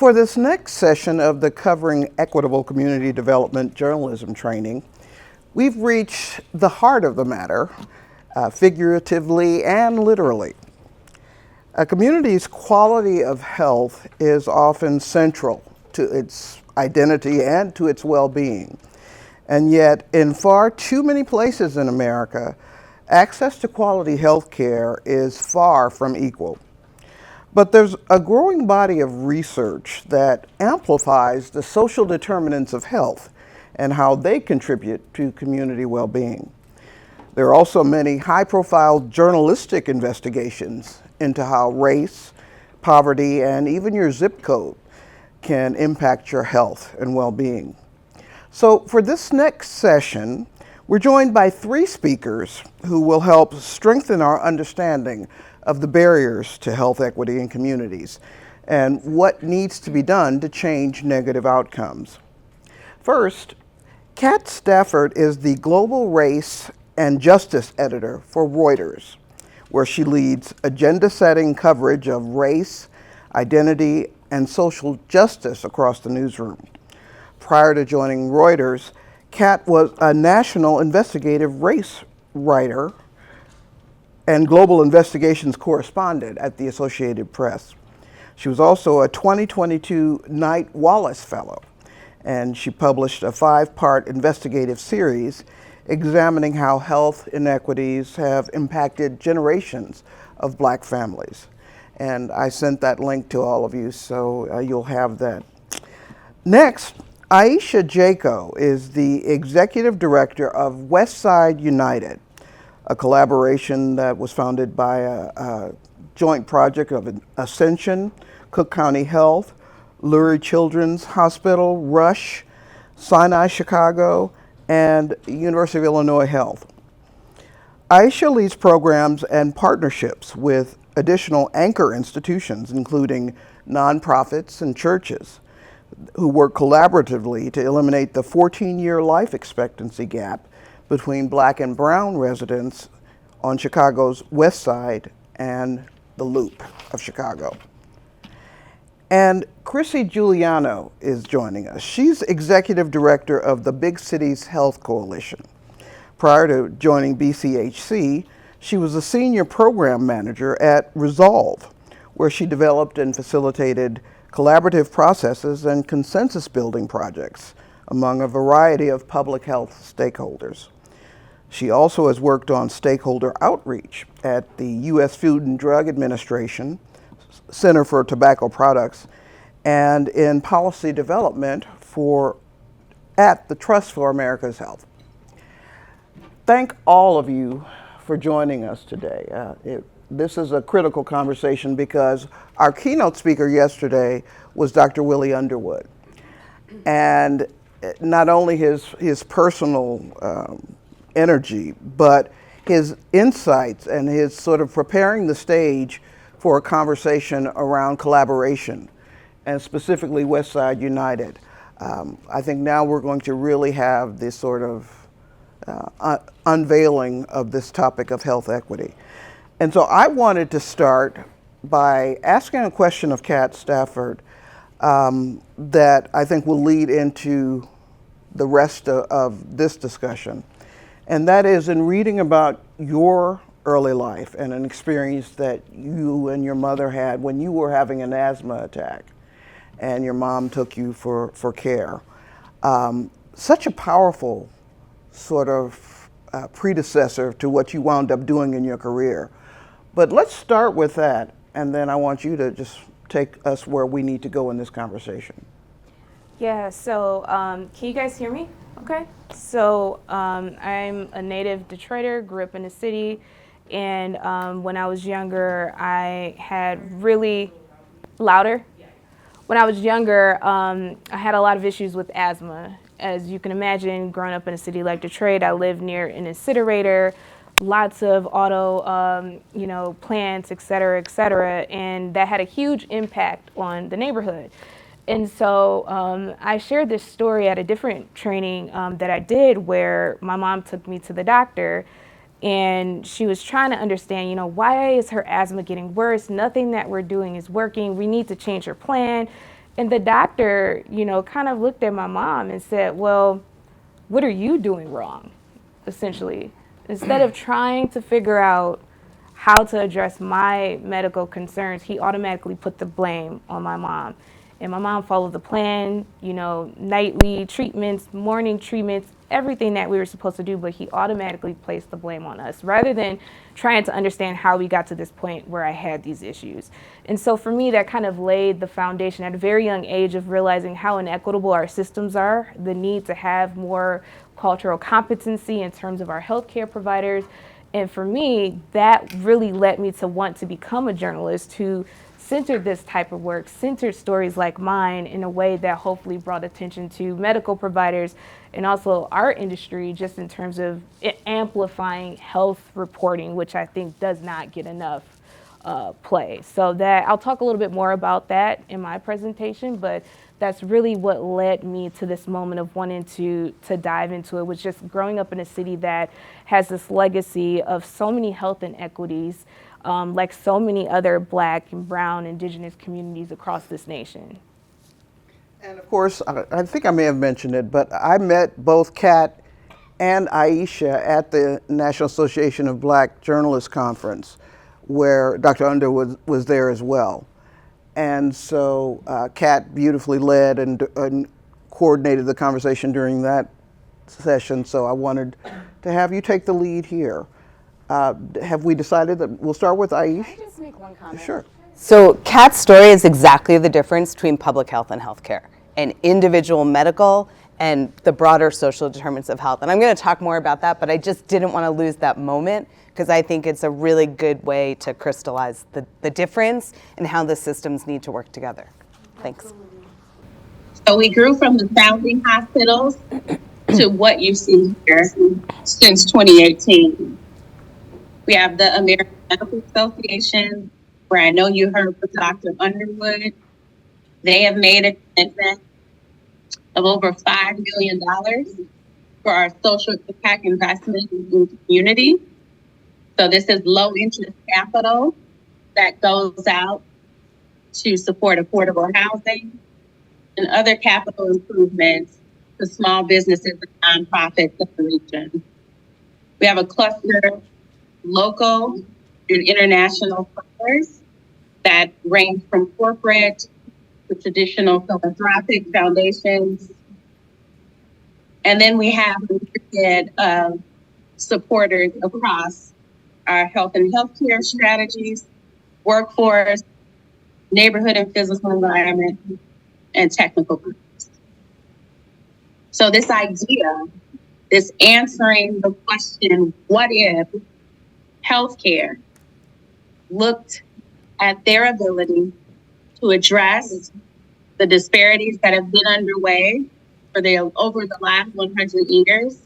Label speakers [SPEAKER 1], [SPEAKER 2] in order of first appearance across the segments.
[SPEAKER 1] For this next session of the Covering Equitable Community Development Journalism training, we've reached the heart of the matter, figuratively and literally. A community's quality of health is often central to its identity and to its well-being. And yet, in far too many places in America, access to quality health care is far from equal. But there's a growing body of research that amplifies the social determinants of health and how they contribute to community well-being. There are also many high-profile journalistic investigations into how race, poverty, and even your zip code can impact your health and well-being. So for this next session, we're joined by three speakers who will help strengthen our understanding of the barriers to health equity in communities and what needs to be done to change negative outcomes. First, Kat Stafford is the Global Race and Justice Editor for Reuters, where she leads agenda-setting coverage of race, identity, and social justice across the newsroom. Prior to joining Reuters, Kat was a national investigative race writer and global investigations correspondent at the Associated Press. She was also a 2022 Knight Wallace Fellow, and she published a 5-part investigative series examining how health inequities have impacted generations of Black families. And I sent that link to all of you, so you'll have that. Next, Ayesha Jaco is the Executive Director of Westside United, a collaboration that was founded by a joint project of Ascension, Cook County Health, Lurie Children's Hospital, Rush, Sinai Chicago, and University of Illinois Health. Ayesha leads programs and partnerships with additional anchor institutions, including nonprofits and churches, who work collaboratively to eliminate the 14-year life expectancy gap between Black and Brown residents on Chicago's West Side and the Loop of Chicago. And Chrissie Juliano is joining us. She's Executive Director of the Big Cities Health Coalition. Prior to joining BCHC, she was a Senior Program Manager at Resolve, where she developed and facilitated collaborative processes and consensus building projects among a variety of public health stakeholders. She also has worked on stakeholder outreach at the U.S. Food and Drug Administration, Center for Tobacco Products, and in policy development at the Trust for America's Health. Thank all of you for joining us today. This is a critical conversation because our keynote speaker yesterday was Dr. Willie Underwood. And not only his personal energy, but his insights and his sort of preparing the stage for a conversation around collaboration, and specifically Westside United. I think now we're going to really have this sort of unveiling of this topic of health equity. And so I wanted to start by asking a question of Kat Stafford that I think will lead into the rest of this discussion. And that is, in reading about your early life and an experience that you and your mother had when you were having an asthma attack and your mom took you for care. Such a powerful sort of predecessor to what you wound up doing in your career. But let's start with that, and then I want you to just take us where we need to go in this conversation.
[SPEAKER 2] Yeah, so can you guys hear me? Okay. So I'm a native Detroiter, grew up in the city, and when I was younger, I had really louder. When I was younger, I had a lot of issues with asthma. As you can imagine, growing up in a city like Detroit, I lived near an incinerator, lots of auto, plants, et cetera, and that had a huge impact on the neighborhood. And so I shared this story at a different training that I did where my mom took me to the doctor and she was trying to understand, why is her asthma getting worse? Nothing that we're doing is working. We need to change her plan. And the doctor, kind of looked at my mom and said, well, what are you doing wrong, essentially? Instead of trying to figure out how to address my medical concerns, he automatically put the blame on my mom. And my mom followed the plan, nightly treatments, morning treatments, everything that we were supposed to do, but he automatically placed the blame on us rather than trying to understand how we got to this point where I had these issues. And so for me, that kind of laid the foundation at a very young age of realizing how inequitable our systems are, the need to have more cultural competency in terms of our healthcare providers. And for me, that really led me to want to become a journalist who centered this type of work, centered stories like mine in a way that hopefully brought attention to medical providers and also our industry, just in terms of amplifying health reporting, which I think does not get enough play. So that I'll talk a little bit more about that in my presentation, but that's really what led me to this moment of wanting to dive into it, was just growing up in a city that has this legacy of so many health inequities, like so many other Black and Brown Indigenous communities across this nation.
[SPEAKER 1] And of course, I think I may have mentioned it, but I met both Kat and Ayesha at the National Association of Black Journalists Conference, where Dr. Underwood was there as well. And so Kat beautifully led and coordinated the conversation during that session, so I wanted to have you take the lead here. Have we decided that we'll start with Ayesha?
[SPEAKER 3] Can I just make one comment?
[SPEAKER 1] Sure.
[SPEAKER 3] So Kat's story is exactly the difference between public health and healthcare, and individual medical and the broader social determinants of health. And I'm going to talk more about that, but I just didn't want to lose that moment because I think it's a really good way to crystallize the difference and how the systems need to work together. Thanks.
[SPEAKER 4] So we grew from the founding hospitals to what you see here since 2018. We have the American Medical Association, where I know you heard from Dr. Underwood. They have made a commitment of over $5 million for our social impact investment in the community. So this is low interest capital that goes out to support affordable housing and other capital improvements to small businesses and nonprofits in the region. We have a cluster of local and international partners that range from corporate to traditional philanthropic foundations. And then we have a myriad of supporters across our health and healthcare strategies, workforce, neighborhood and physical environment, and technical groups. So this idea is answering the question, what if healthcare looked at their ability to address the disparities that have been underway over the last 100 years,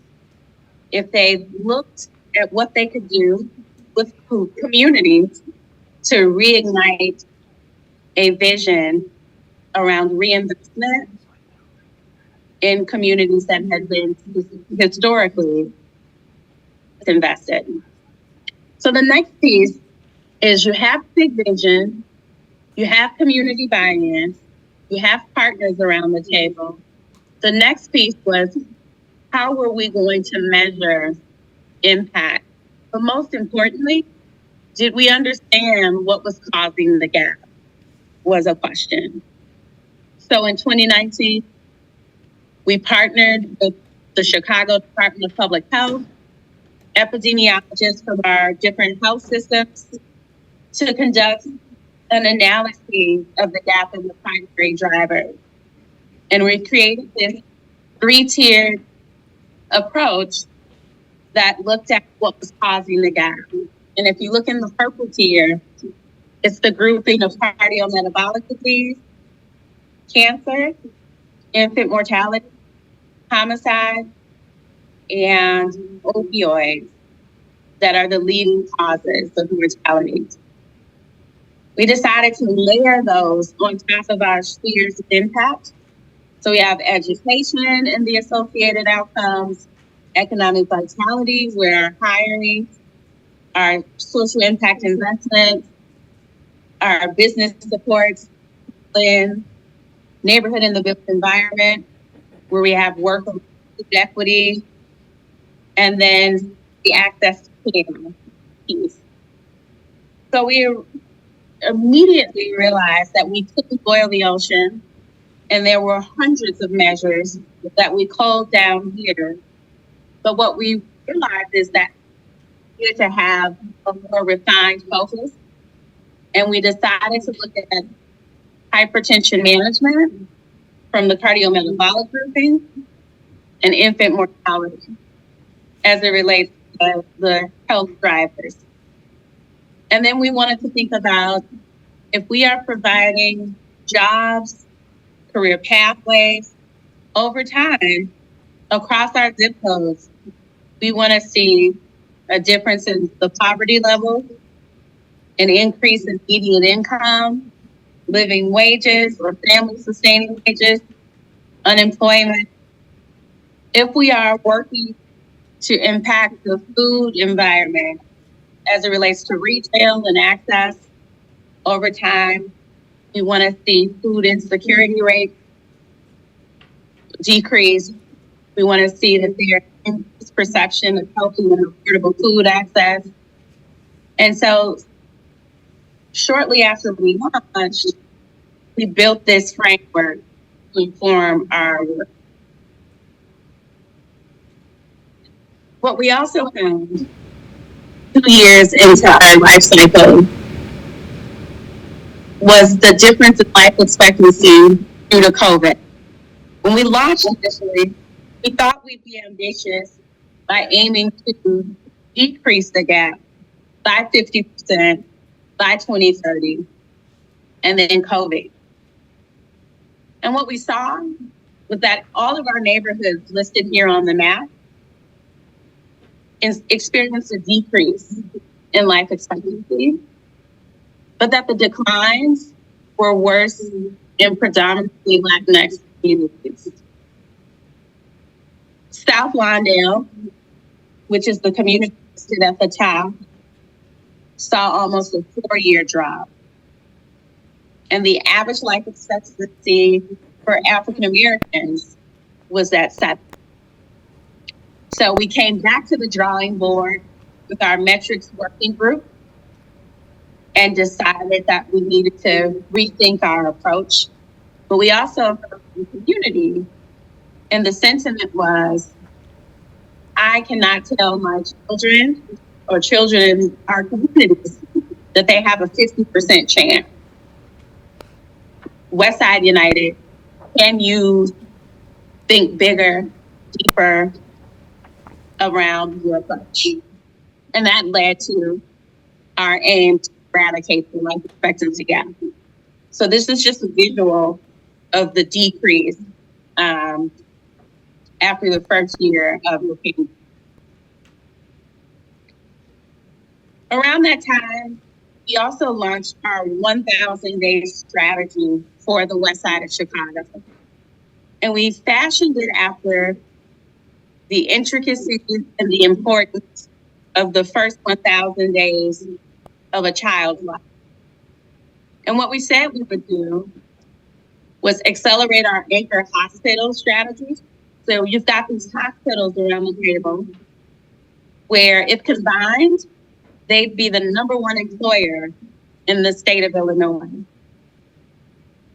[SPEAKER 4] if they looked at what they could do with communities to reignite a vision around reinvestment in communities that had been historically invested. So the next piece is you have big vision, you have community buy-in, you have partners around the table. The next piece was, how were we going to measure impact? But most importantly, did we understand what was causing the gap? Was a question. So in 2019, we partnered with the Chicago Department of Public Health, epidemiologists from our different health systems, to conduct an analysis of the gap in the primary drivers. And we created this 3-tiered approach that looked at what was causing the gap. And if you look in the purple tier, it's the grouping of cardiometabolic disease, cancer, infant mortality, homicide, and opioids that are the leading causes of mortality. We decided to layer those on top of our spheres of impact. So we have education and the associated outcomes, economic vitality, where our hiring, our social impact investments, our business supports, and neighborhood in the built environment, where we have work equity, and then the access to care piece. So we immediately realized that we couldn't boil the ocean, and there were hundreds of measures that we culled down here. But what we realized is that we needed to have a more refined focus, and we decided to look at hypertension management from the cardiometabolic grouping and infant mortality as it relates to the health drivers. And then we wanted to think about, if we are providing jobs, career pathways over time across our zip codes, we want to see a difference in the poverty level, an increase in median income, living wages or family sustaining wages, unemployment. If we are working to impact the food environment as it relates to retail and access over time, we want to see food insecurity rates decrease. We want to see that there is perception of healthy and affordable food access. And so shortly after we launched, we built this framework to inform our work. What we also found 2 years into our life cycle was the difference in life expectancy due to COVID. When we launched initially, we thought we'd be ambitious by aiming to decrease the gap by 50% by 2030, and then COVID. And what we saw was that all of our neighborhoods listed here on the map experienced a decrease in life expectancy, but that the declines were worse in predominantly Latinx communities. South Lawndale, which is the community listed at the top, saw almost a 4-year drop. And the average life expectancy for African Americans was at 7. So we came back to the drawing board with our metrics working group and decided that we needed to rethink our approach. But we also heard from the community, and the sentiment was, I cannot tell my children or children in our communities that they have a 50% chance. Westside United, can you think bigger, deeper around your approach? And that led to our aim to eradicate the life expectancy gap. So this is just a visual of the decrease after the first year of looking. Around that time, we also launched our 1,000 day strategy for the West Side of Chicago. And we fashioned it after the intricacies and the importance of the first 1,000 days of a child's life. And what we said we would do was accelerate our anchor hospital strategies. So you've got these hospitals around the table where, if combined, they'd be the number 1 employer in the state of Illinois.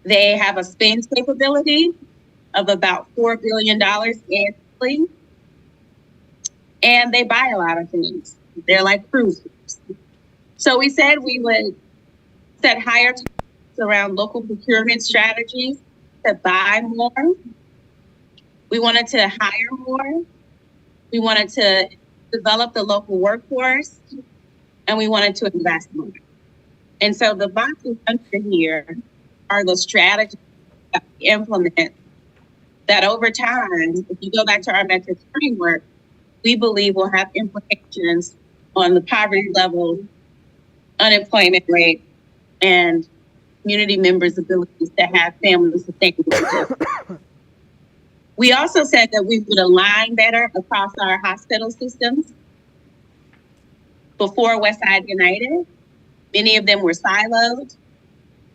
[SPEAKER 4] They have a spend capability of about $4 billion annually, and they buy a lot of things. They're like cruisers. So we said we would set higher targets around local procurement strategies to buy more. We wanted to hire more. We wanted to develop the local workforce, and we wanted to invest more. And so the boxes under here are the strategies that we implement that over time, if you go back to our metrics framework, we believe will have implications on the poverty level, unemployment rate, and community members' abilities to have family sustainability. We also said that we would align better across our hospital systems. Before Westside United, many of them were siloed.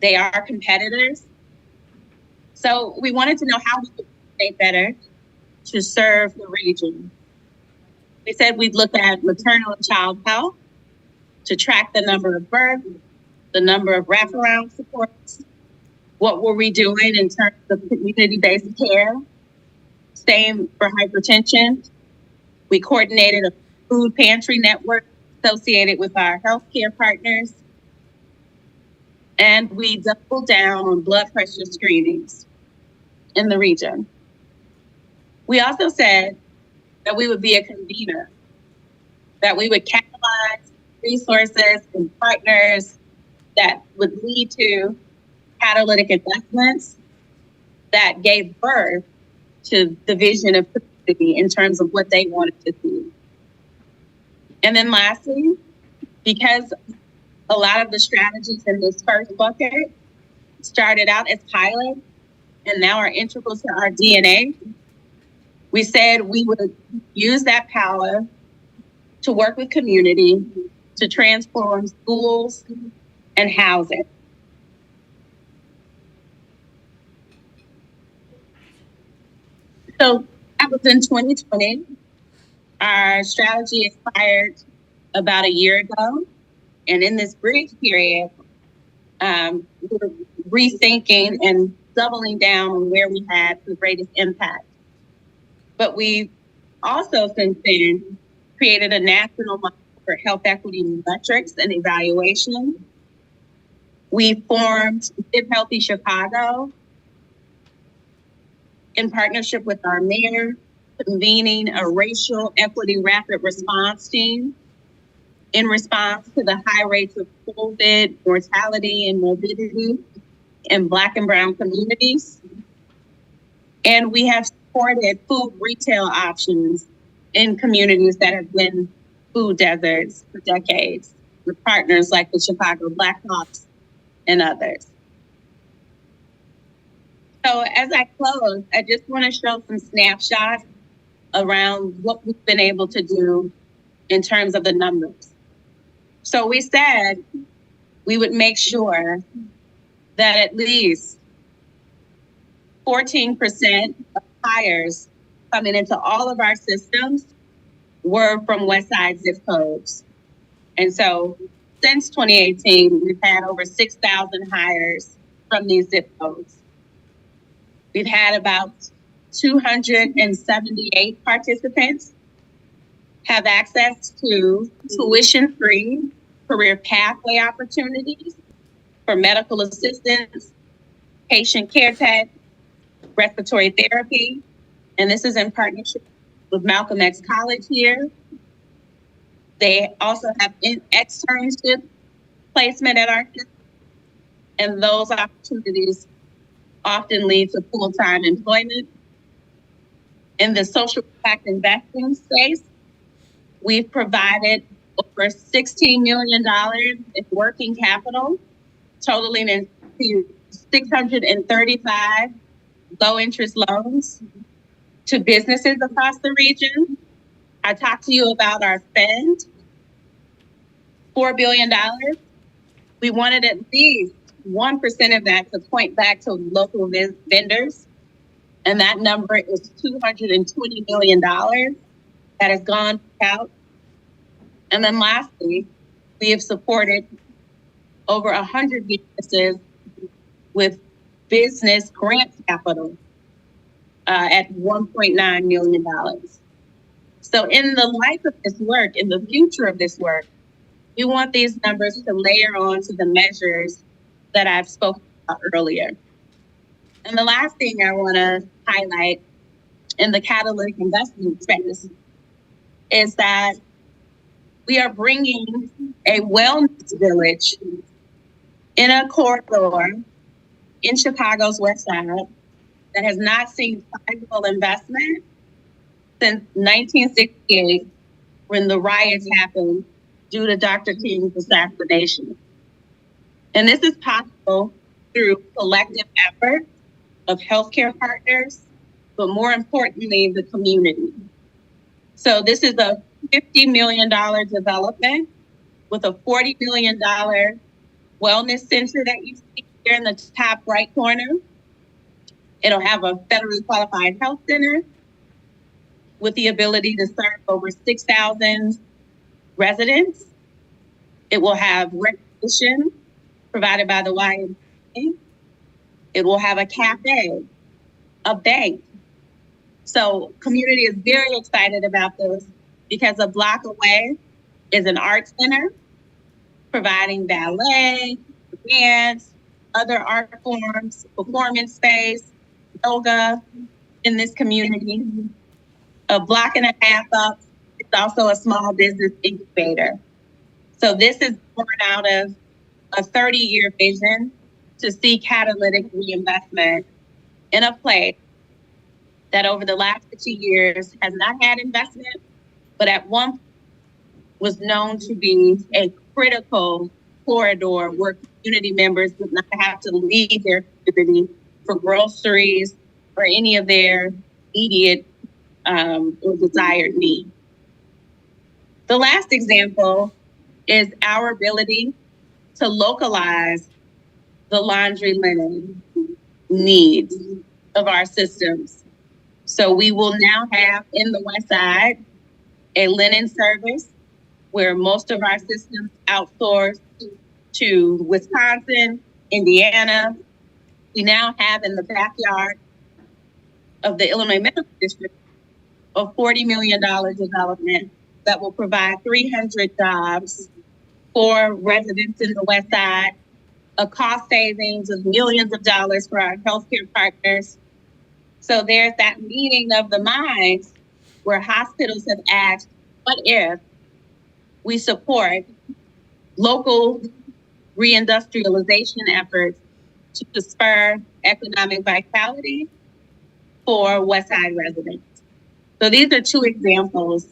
[SPEAKER 4] They are competitors. So we wanted to know how we could make better to serve the region. We said we'd look at maternal and child health to track the number of births, the number of wraparound supports, what were we doing in terms of community-based care. Same for hypertension. We coordinated a food pantry network associated with our healthcare partners. And we doubled down on blood pressure screenings in the region. We also said that we would be a convener, that we would catalyze resources and partners that would lead to catalytic investments that gave birth to the vision of community in terms of what they wanted to see. And then lastly, because a lot of the strategies in this first bucket started out as pilots and now are integral to our DNA, we said we would use that power to work with community to transform schools and housing. So that was in 2020. Our strategy expired about a year ago. And in this bridge period, we're rethinking and doubling down on where we had the greatest impact. But we also since then created a national model for health equity metrics and evaluation. We formed Live Healthy Chicago in partnership with our mayor, convening a racial equity rapid response team in response to the high rates of COVID mortality and morbidity in Black and Brown communities. And we have supported food retail options in communities that have been food deserts for decades with partners like the Chicago Blackhawks and others. So as I close, I just want to show some snapshots around what we've been able to do in terms of the numbers. So we said we would make sure that at least 14% of hires coming into all of our systems were from West Side zip codes. And so since 2018, we've had over 6,000 hires from these zip codes. We've had about 278 participants have access to tuition-free career pathway opportunities for medical assistance, patient care tech, respiratory therapy, and this is in partnership with Malcolm X College here. They also have externship placement at our system, and those opportunities often lead to full-time employment. In the social impact investing space, we've provided over $16 million in working capital, totaling into 635 low-interest loans to businesses across the region. I talked to you about our spend, $4 billion. We wanted at least 1% of that to point back to local vendors. And that number is $220 million that has gone out. And then lastly, we have supported over 100 businesses with business grant capital at $1.9 million. So in the life of this work, in the future of this work, we want these numbers to layer on to the measures that I've spoken about earlier. And the last thing I want to highlight in the catalytic investment space is that we are bringing a wellness village in a corridor in Chicago's West Side that has not seen sizable investment since 1968, when the riots happened due to Dr. King's assassination. And this is possible through collective effort of healthcare partners, but more importantly, the community. So this is a $50 million development with a $40 million wellness center that you see here in the top right corner. It'll have a federally qualified health center with the ability to serve over 6,000 residents. It will have recreation provided by the YMCA. It will have a cafe, a bank. So community is very excited about this because a block away is an art center providing ballet, dance, other art forms, performance space, yoga in this community. A block and a half up, it's also a small business incubator. So this is born out of a 30-year vision to see catalytic reinvestment in a place that over the last 50 years has not had investment, but at one point was known to be a critical corridor where community members would not have to leave their community for groceries or any of their immediate or desired need. The last example is our ability to localize the laundry linen needs of our systems. So we will now have in the West Side a linen service where most of our systems outsource to Wisconsin, Indiana. We now have in the backyard of the Illinois Medical District a $40 million development that will provide 300 jobs for residents in the West Side, a cost savings of millions of dollars for our healthcare partners. So there's that meeting of the minds where hospitals have asked, what if we support local reindustrialization efforts to spur economic vitality for West Side residents? So these are two examples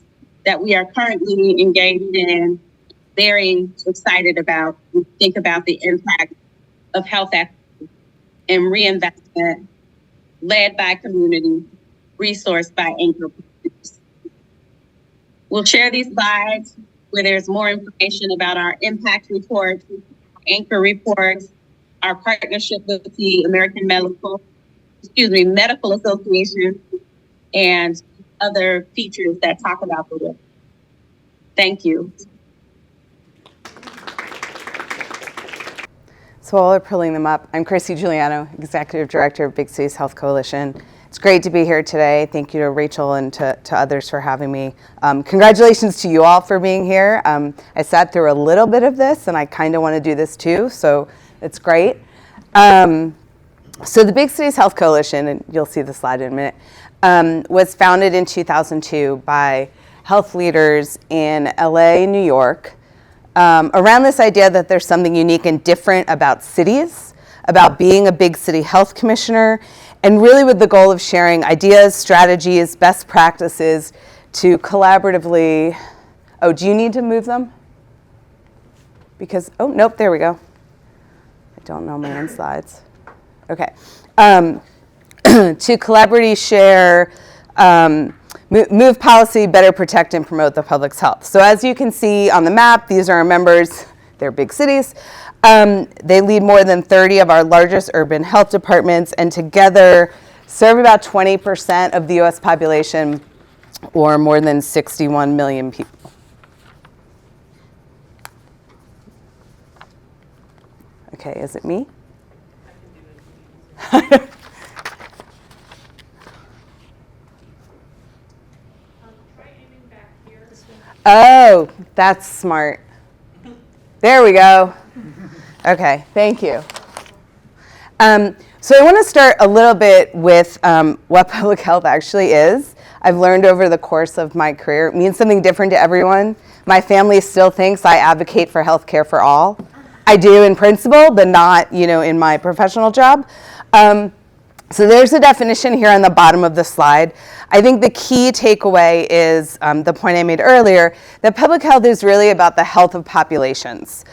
[SPEAKER 4] that we are currently engaged in, very excited about. We think about the impact of health equity and reinvestment led by community, resourced by anchor partners. We'll share these slides where there's more information about our impact report, anchor reports, our partnership with the American Medical Association, and other features that talk about the work. Thank you.
[SPEAKER 3] So while we're pulling them up, I'm Chrissie Juliano, Executive Director of Big Cities Health Coalition. It's great to be here today. Thank you to Rachel and to others for having me. Congratulations to you all for being here. I sat through a little bit of this and I kind of want to do this too, so it's great. So the Big Cities Health Coalition, and you'll see the slide in a minute, was founded in 2002 by health leaders in LA, New York, around this idea that there's something unique and different about cities, about being a big city health commissioner, and really with the goal of sharing ideas, strategies, best practices to collaboratively, oh, do you need to move them? Because, oh, nope, there we go. I don't know my own slides. Okay. To collaboratively share, move policy, better protect and promote the public's health. So as you can see on the map, these are our members. They're big cities. They lead more than 30 of our largest urban health departments and together serve about 20% of the US population or more than 61 million people. Okay, is it me? Oh, that's smart. There we go. Okay, thank you. So I want to start a little bit with what public health actually is. I've learned over the course of my career, it means something different to everyone. My family still thinks I advocate for health care for all. I do in principle, but not, in my professional job. So there's a definition here on the bottom of the slide. I think the key takeaway is the point I made earlier, that public health is really about the health of populations,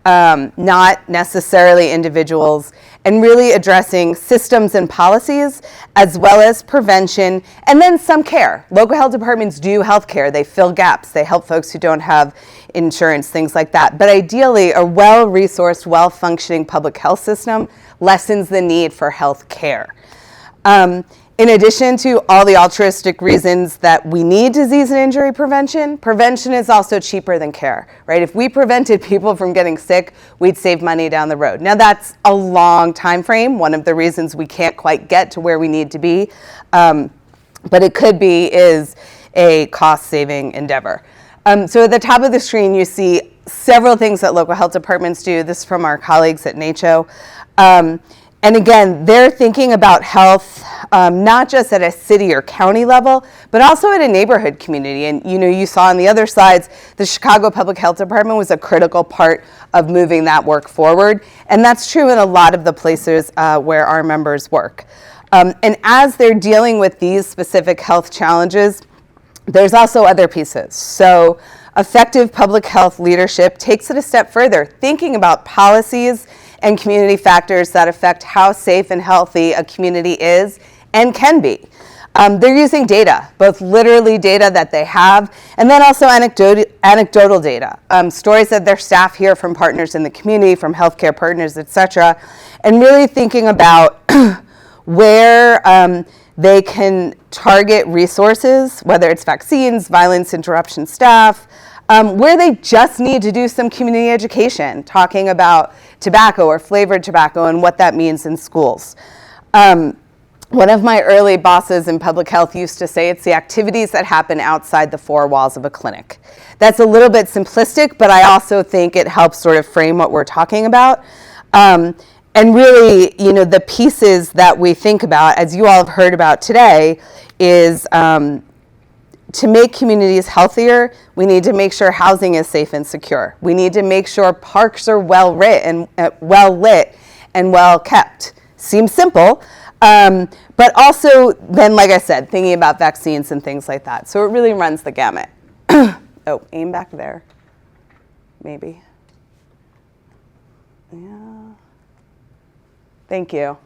[SPEAKER 3] not necessarily individuals, and really addressing systems and policies, as well as prevention, and then some care. Local health departments do health care. They fill gaps. They help folks who don't have insurance, things like that. But ideally, a well-resourced, well-functioning public health system lessens the need for health care. In addition to all the altruistic reasons that we need disease and injury prevention, prevention is also cheaper than care, right? If we prevented people from getting sick, we'd save money down the road. Now that's a long time frame, one of the reasons we can't quite get to where we need to be, but it could be is a cost-saving endeavor. So at the top of the screen, you see several things that local health departments do. This is from our colleagues at NACHO. And again, they're thinking about health not just at a city or county level, but also at a neighborhood community. And you saw on the other slides, the Chicago Public Health Department was a critical part of moving that work forward. And that's true in a lot of the places where our members work. And as they're dealing with these specific health challenges, there's also other pieces. So effective public health leadership takes it a step further, thinking about policies and community factors that affect how safe and healthy a community is and can be. They're using data, both literally data that they have, and then also anecdotal data, stories that their staff hear from partners in the community, from healthcare partners, et cetera, and really thinking about where they can target resources, whether it's vaccines, violence interruption staff, where they just need to do some community education, talking about tobacco or flavored tobacco and what that means in schools. One of my early bosses in public health used to say it's the activities that happen outside the four walls of a clinic. That's a little bit simplistic, but I also think it helps sort of frame what we're talking about. And really, the pieces that we think about, as you all have heard about today, is to make communities healthier, we need to make sure housing is safe and secure. We need to make sure parks are well lit and well kept. Seems simple, but also then, like I said, thinking about vaccines and things like that. So it really runs the gamut. Oh, aim back there, maybe. Yeah. Thank you.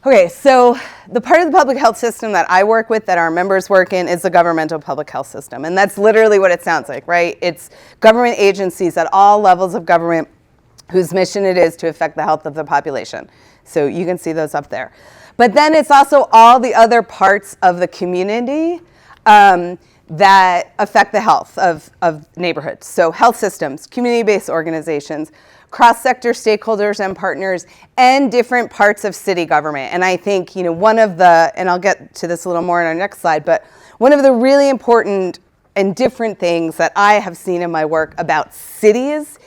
[SPEAKER 3] Okay, so the part of the public health system that I work with, that our members work in, is the governmental public health system. And that's literally what it sounds like, right? It's government agencies at all levels of government whose mission it is to affect the health of the population. So you can see those up there. But then it's also all the other parts of the community that affect the health of neighborhoods. So health systems, community-based organizations, cross-sector stakeholders and partners, and different parts of city government. And I think, one of the, and I'll get to this a little more in our next slide, but one of the really important and different things that I have seen in my work about cities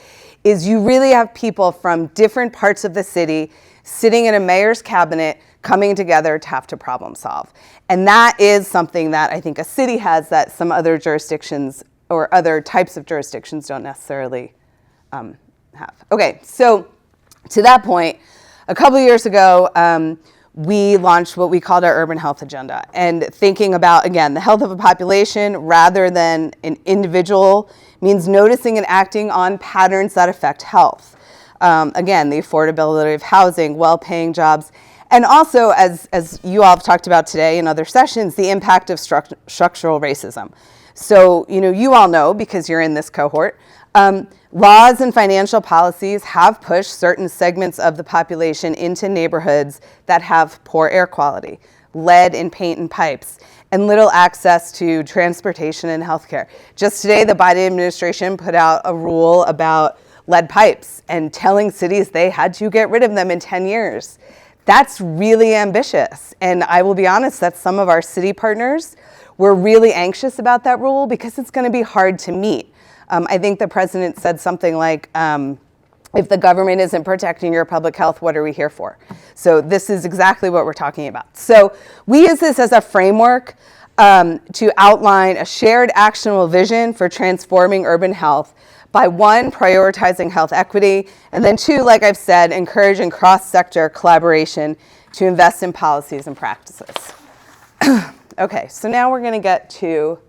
[SPEAKER 3] is you really have people from different parts of the city sitting in a mayor's cabinet coming together to have to problem solve. And that is something that I think a city has that some other jurisdictions or other types of jurisdictions don't necessarily have. Okay, so to that point, a couple of years ago, we launched what we called our urban health agenda, and thinking about, again, the health of a population rather than an individual means noticing and acting on patterns that affect health. Again, the affordability of housing, well-paying jobs, and also, as you all have talked about today in other sessions, the impact of structural racism. So, you all know, because you're in this cohort, laws and financial policies have pushed certain segments of the population into neighborhoods that have poor air quality, lead in paint and pipes, and little access to transportation and healthcare. Just today, the Biden administration put out a rule about lead pipes and telling cities they had to get rid of them in 10 years. That's really ambitious. And I will be honest, that some of our city partners were really anxious about that rule because it's going to be hard to meet. I think the president said something like, if the government isn't protecting your public health, what are we here for? So this is exactly what we're talking about. So we use this as a framework to outline a shared actionable vision for transforming urban health by one, prioritizing health equity, and then two, like I've said, encouraging cross-sector collaboration to invest in policies and practices. Okay, so now we're going to get to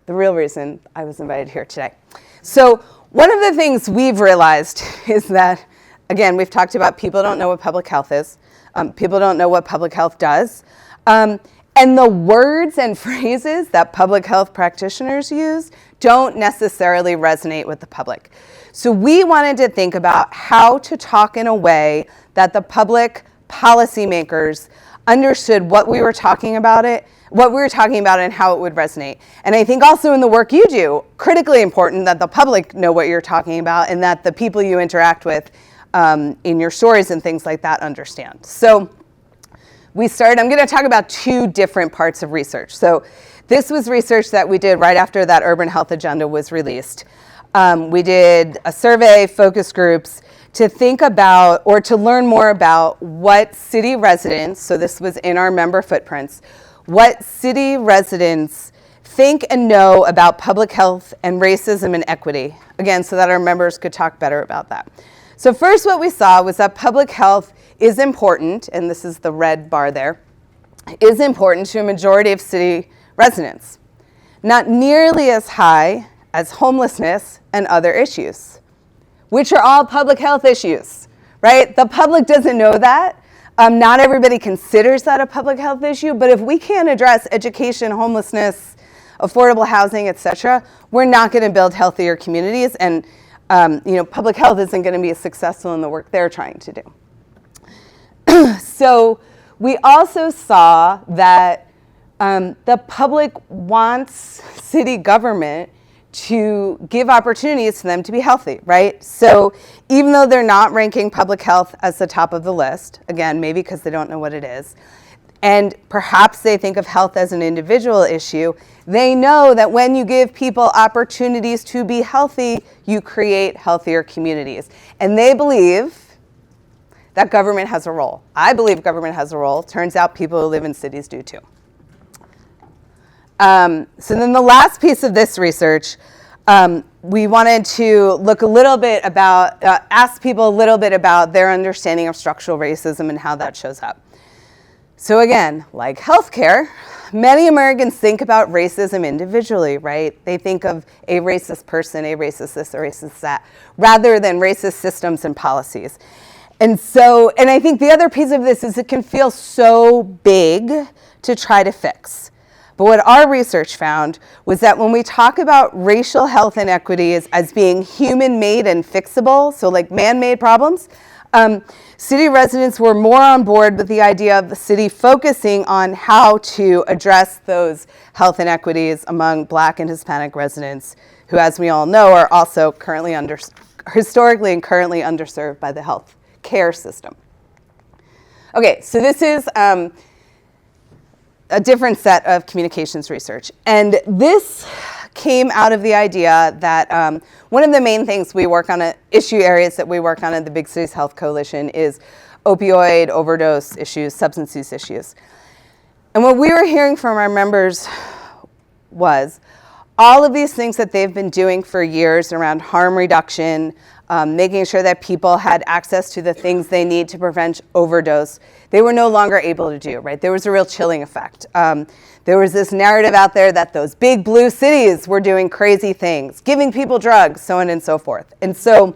[SPEAKER 3] the real reason I was invited here today. So one of the things we've realized is that, again, we've talked about people don't know what public health is. People don't know what public health does. And the words and phrases that public health practitioners use don't necessarily resonate with the public. So we wanted to think about how to talk in a way that the public policymakers understood what we were talking about and how it would resonate. And I think also in the work you do, critically important that the public know what you're talking about and that the people you interact with in your stories and things like that understand. So I'm going to talk about two different parts of research. So this was research that we did right after that urban health agenda was released. We did a survey, focus groups, to think about or to learn more about what city residents, so this was in our member footprints, what city residents think and know about public health and racism and equity, again, so that our members could talk better about that. So first what we saw was that public health is important, and this is the red bar there, is important to a majority of city residents. Not nearly as high as homelessness and other issues, which are all public health issues, right? The public doesn't know that. Not everybody considers that a public health issue, but if we can't address education, homelessness, affordable housing, et cetera, we're not going to build healthier communities, and public health isn't going to be as successful in the work they're trying to do. So we also saw that the public wants city government to give opportunities for them to be healthy, right? So even though they're not ranking public health as the top of the list, again, maybe because they don't know what it is, and perhaps they think of health as an individual issue, they know that when you give people opportunities to be healthy, you create healthier communities. And they believe that government has a role. I believe government has a role. Turns out people who live in cities do too. So then the last piece of this research, we wanted to look a little bit about, ask people a little bit about their understanding of structural racism and how that shows up. So again, like healthcare, many Americans think about racism individually, right? They think of a racist person, a racist this, a racist that, rather than racist systems and policies. And I think the other piece of this is it can feel so big to try to fix. But what our research found was that when we talk about racial health inequities as being human-made and fixable, so like man-made problems, city residents were more on board with the idea of the city focusing on how to address those health inequities among Black and Hispanic residents, who, as we all know, are also historically and currently underserved by the health care system. Okay, so this is a different set of communications research. And this came out of the idea that one of the main things we work on, issue areas that we work on at the Big Cities Health Coalition is opioid overdose issues, substance use issues. And what we were hearing from our members was all of these things that they've been doing for years around harm reduction, making sure that people had access to the things they need to prevent overdose, they were no longer able to do, right? There was a real chilling effect. There was this narrative out there that those big blue cities were doing crazy things, giving people drugs, so on and so forth. And so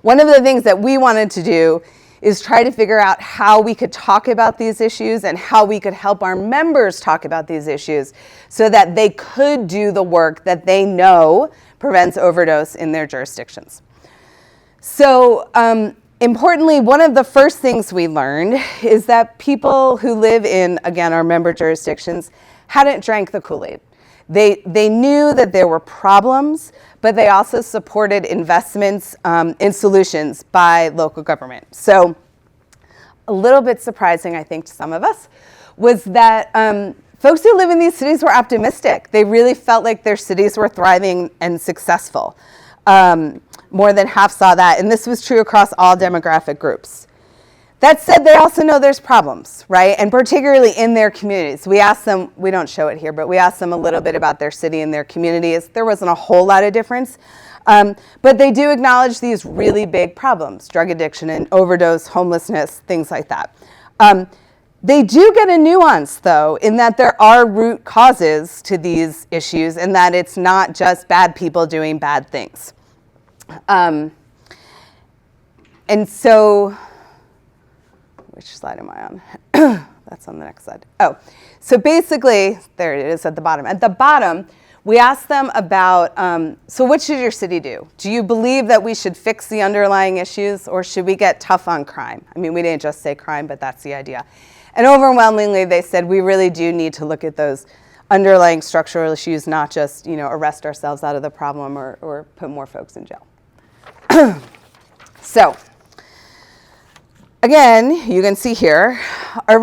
[SPEAKER 3] one of the things that we wanted to do is try to figure out how we could talk about these issues and how we could help our members talk about these issues so that they could do the work that they know prevents overdose in their jurisdictions. So importantly, one of the first things we learned is that people who live in, again, our member jurisdictions hadn't drank the Kool-Aid. They knew that there were problems, but they also supported investments in solutions by local government. So a little bit surprising, I think, to some of us, was that folks who live in these cities were optimistic. They really felt like their cities were thriving and successful. More than half saw that, and this was true across all demographic groups. That said, they also know there's problems, right? And particularly in their communities. We asked them, we don't show it here, but we asked them a little bit about their city and their communities. There wasn't a whole lot of difference, but they do acknowledge these really big problems, drug addiction and overdose, homelessness, things like that. They do get a nuance, though, in that there are root causes to these issues and that it's not just bad people doing bad things. And so, which slide am I on? That's on the next slide. Oh, so basically, there it is at the bottom. At the bottom, we asked them about, so what should your city do? Do you believe that we should fix the underlying issues or should we get tough on crime? I mean, we didn't just say crime, but that's the idea. And overwhelmingly, they said we really do need to look at those underlying structural issues, not just arrest ourselves out of the problem or put more folks in jail. So, again, you can see here, our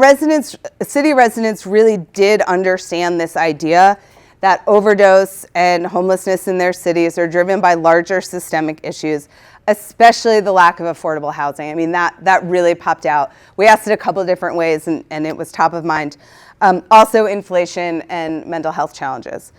[SPEAKER 3] city residents really did understand this idea that overdose and homelessness in their cities are driven by larger systemic issues, especially the lack of affordable housing. I mean, that really popped out. We asked it a couple of different ways, and it was top of mind. Also inflation and mental health challenges.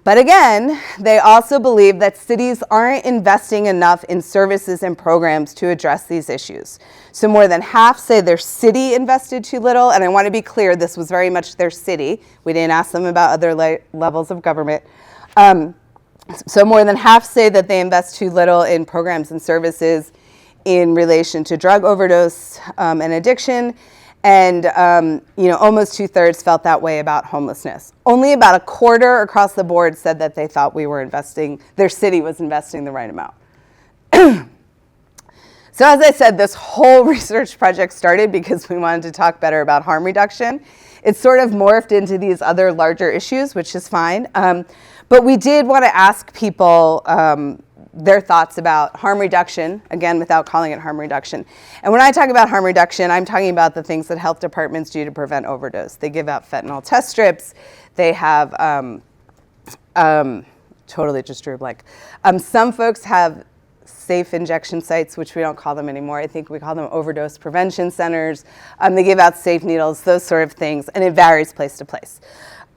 [SPEAKER 3] But again, they also believe that cities aren't investing enough in services and programs to address these issues. So more than half say their city invested too little, and I want to be clear, this was very much their city. We didn't ask them about other levels of government. So more than half say that they invest too little in programs and services in relation to drug overdose and addiction. And almost 2/3 felt that way about homelessness. Only about a quarter across the board said that they thought their city was investing the right amount. So as I said, this whole research project started because we wanted to talk better about harm reduction. It's sort of morphed into these other larger issues, which is fine. But we did want to ask people their thoughts about harm reduction, again, without calling it harm reduction. And when I talk about harm reduction, I'm talking about the things that health departments do to prevent overdose. They give out fentanyl test strips. They have, totally just drew a blank. Some folks have safe injection sites, which we don't call them anymore. I think we call them overdose prevention centers. They give out safe needles, those sort of things, and it varies place to place.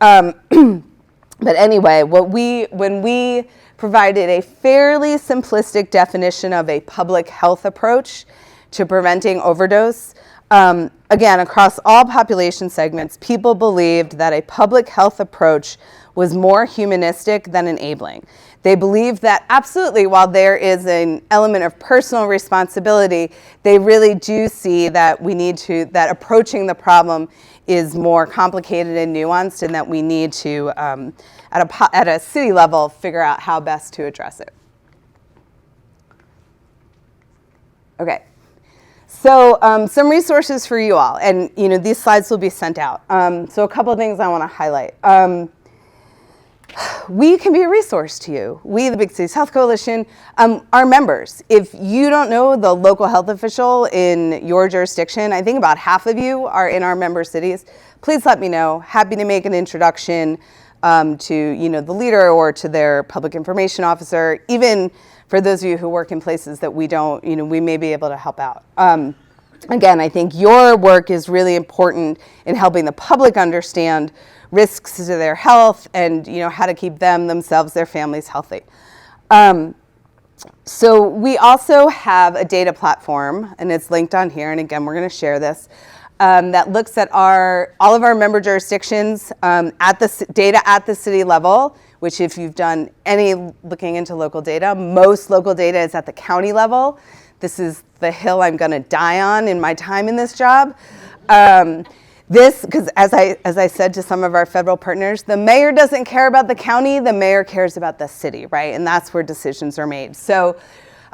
[SPEAKER 3] But anyway, when we provided a fairly simplistic definition of a public health approach to preventing overdose, again, across all population segments, people believed that a public health approach was more humanistic than enabling. They believed that absolutely, while there is an element of personal responsibility, they really do see that that approaching the problem is more complicated and nuanced, and that we need to, at a city level, figure out how best to address it. Okay, so some resources for you all, and these slides will be sent out. So a couple of things I want to highlight. We can be a resource to you. We, the Big Cities Health Coalition, are members. If you don't know the local health official in your jurisdiction, I think about half of you are in our member cities, please let me know. Happy to make an introduction to the leader or to their public information officer, even for those of you who work in places that we don't, we may be able to help out. Again, I think your work is really important in helping the public understand risks to their health and how to keep themselves, their families healthy. So we also have a data platform, and it's linked on here, and again, we're going to share this, that looks at all of our member jurisdictions at the data at the city level, which if you've done any looking into local data, most local data is at the county level. This is the hill I'm going to die on in my time in this job. Because as I said to some of our federal partners, the mayor doesn't care about the county, the mayor cares about the city, right? And that's where decisions are made. So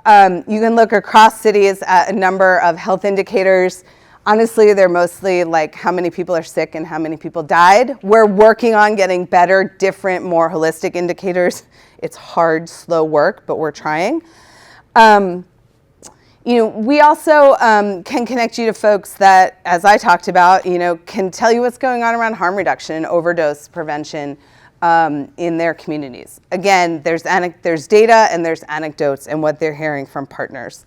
[SPEAKER 3] you can look across cities at a number of health indicators. Honestly, they're mostly like how many people are sick and how many people died. We're working on getting better, different, more holistic indicators. It's hard, slow work, but we're trying. We also can connect you to folks that, as I talked about, can tell you what's going on around harm reduction, overdose prevention in their communities. Again, there's data and there's anecdotes and what they're hearing from partners.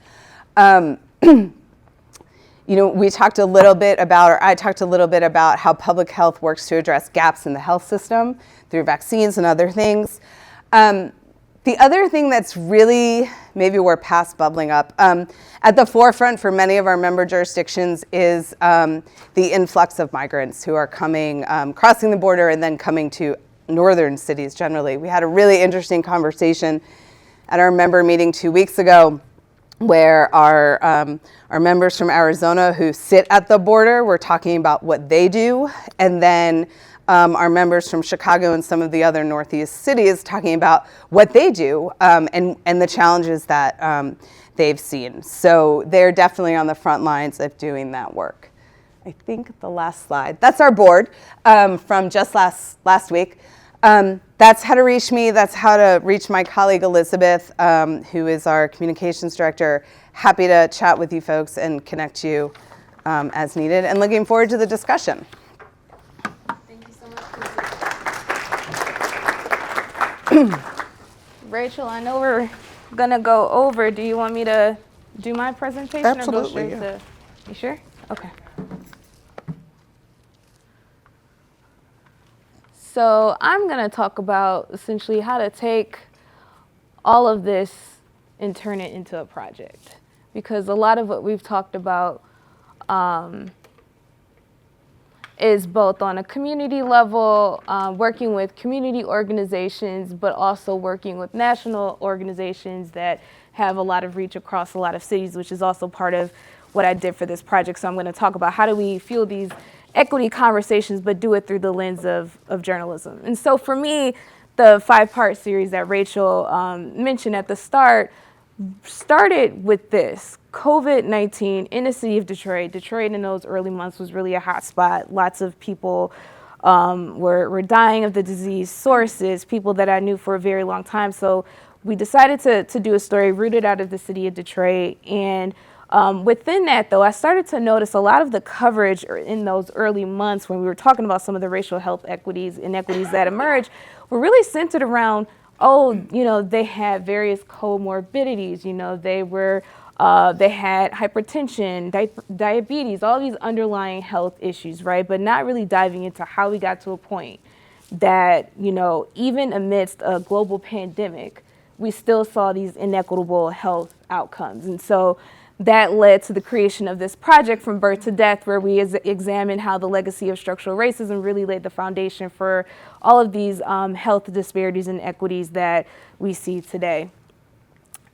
[SPEAKER 3] We talked a little bit about, or I talked a little bit about how public health works to address gaps in the health system through vaccines and other things. The other thing that's really, maybe we're past bubbling up, at the forefront for many of our member jurisdictions is the influx of migrants who are coming, crossing the border and then coming to northern cities generally. We had a really interesting conversation at our member meeting 2 weeks ago where our members from Arizona who sit at the border were talking about what they do, and then our members from Chicago and some of the other Northeast cities talking about what they do and the challenges that they've seen. So they're definitely on the front lines of doing that work. I think the last slide. That's our board from just last week. That's how to reach me. That's how to reach my colleague Elizabeth, who is our communications director. Happy to chat with you folks and connect you as needed, and looking forward to the discussion.
[SPEAKER 2] Thank you so much. Rachel, I know we're gonna go over. Do you want me to do my presentation?
[SPEAKER 1] Absolutely,
[SPEAKER 2] or go straight
[SPEAKER 1] yeah.
[SPEAKER 2] to? You sure? Okay. So I'm gonna talk about essentially how to take all of this and turn it into a project, because a lot of what we've talked about is both on a community level, working with community organizations, but also working with national organizations that have a lot of reach across a lot of cities, which is also part of what I did for this project. So I'm going to talk about how do we fuel these equity conversations, but do it through the lens of journalism. And so for me, the 5-part series that Rachel mentioned at the start started with this. COVID-19 in the city of Detroit. Detroit in those early months was really a hot spot. Lots of people were dying of the disease. Sources, people that I knew for a very long time. So we decided to do a story rooted out of the city of Detroit. And within that, though, I started to notice a lot of the coverage in those early months when we were talking about some of the racial health inequities that emerged were really centered around, they had various comorbidities. They had hypertension, diabetes, all these underlying health issues, right? But not really diving into how we got to a point that, even amidst a global pandemic, we still saw these inequitable health outcomes. And so that led to the creation of this project, From Birth to Death, where we examined how the legacy of structural racism really laid the foundation for all of these health disparities and inequities that we see today.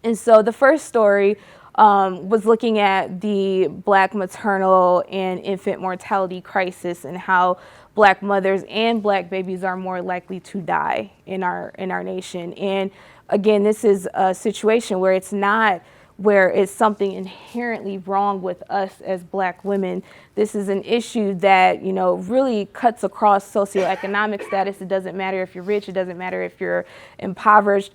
[SPEAKER 2] And so the first story was looking at the Black maternal and infant mortality crisis and how Black mothers and Black babies are more likely to die in our nation. And again, this is a situation where it's not where it's something inherently wrong with us as Black women. This is an issue that, really cuts across socioeconomic status. It doesn't matter if you're rich, it doesn't matter if you're impoverished.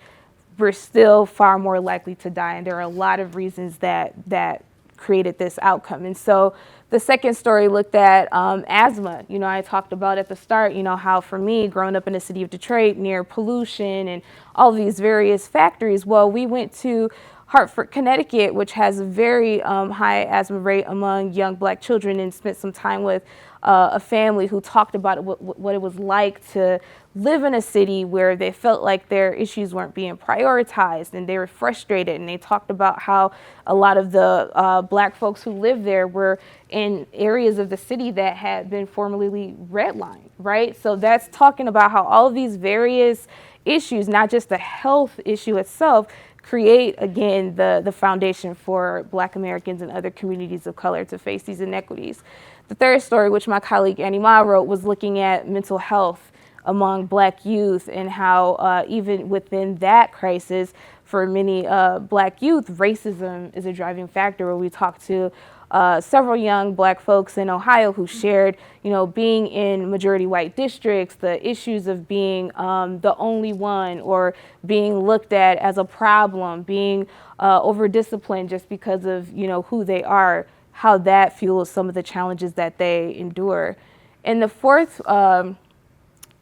[SPEAKER 2] We're still far more likely to die. And there are a lot of reasons that created this outcome. And so the second story looked at asthma. I talked about at the start, how for me, growing up in the city of Detroit near pollution and all these various factories, well, we went to Hartford, Connecticut, which has a very high asthma rate among young Black children, and spent some time with a family who talked about what it was like to live in a city where they felt like their issues weren't being prioritized and they were frustrated. And they talked about how a lot of the Black folks who lived there were in areas of the city that had been formerly redlined, right? So that's talking about how all of these various issues, not just the health issue itself, create, again, the foundation for Black Americans and other communities of color to face these inequities. The third story, which my colleague Annie Ma wrote, was looking at mental health among Black youth and how even within that crisis, for many Black youth, racism is a driving factor. Where we talked to several young Black folks in Ohio who shared, being in majority white districts, the issues of being the only one or being looked at as a problem, being over-disciplined just because of, who they are, how that fuels some of the challenges that they endure. And the fourth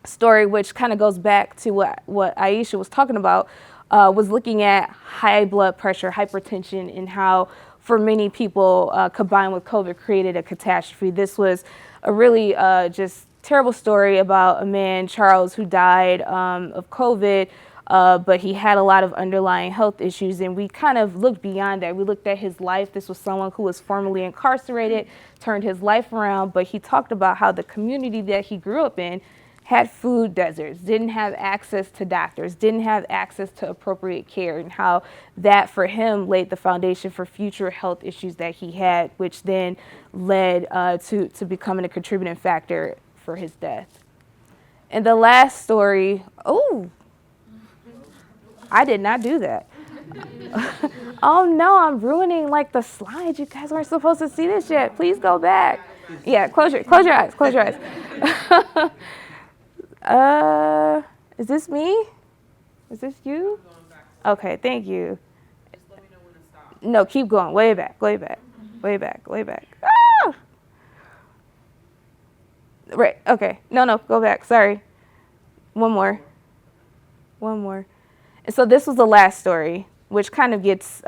[SPEAKER 2] story, which kind of goes back to what Ayesha was talking about, was looking at high blood pressure, hypertension, and how for many people, combined with COVID, created a catastrophe. This was a really just terrible story about a man, Charles, who died of COVID, but he had a lot of underlying health issues, and we kind of looked beyond that. We looked at his life. This was someone who was formerly incarcerated, turned his life around, but he talked about how the community that he grew up in had food deserts, didn't have access to doctors, didn't have access to appropriate care, and how that for him laid the foundation for future health issues that he had, which then led to becoming a contributing factor for his death. And the last story, I did not do that. Oh no, I'm ruining like the slides. You guys weren't supposed to see this yet. Please go back. Yeah, close your eyes, close your eyes. Is this me? Is this you? Okay, thank you. No, keep going, way back, way back, way back, way back. Ah! Right, okay, no, go back, sorry. One more. And so this was the last story, which kind of gets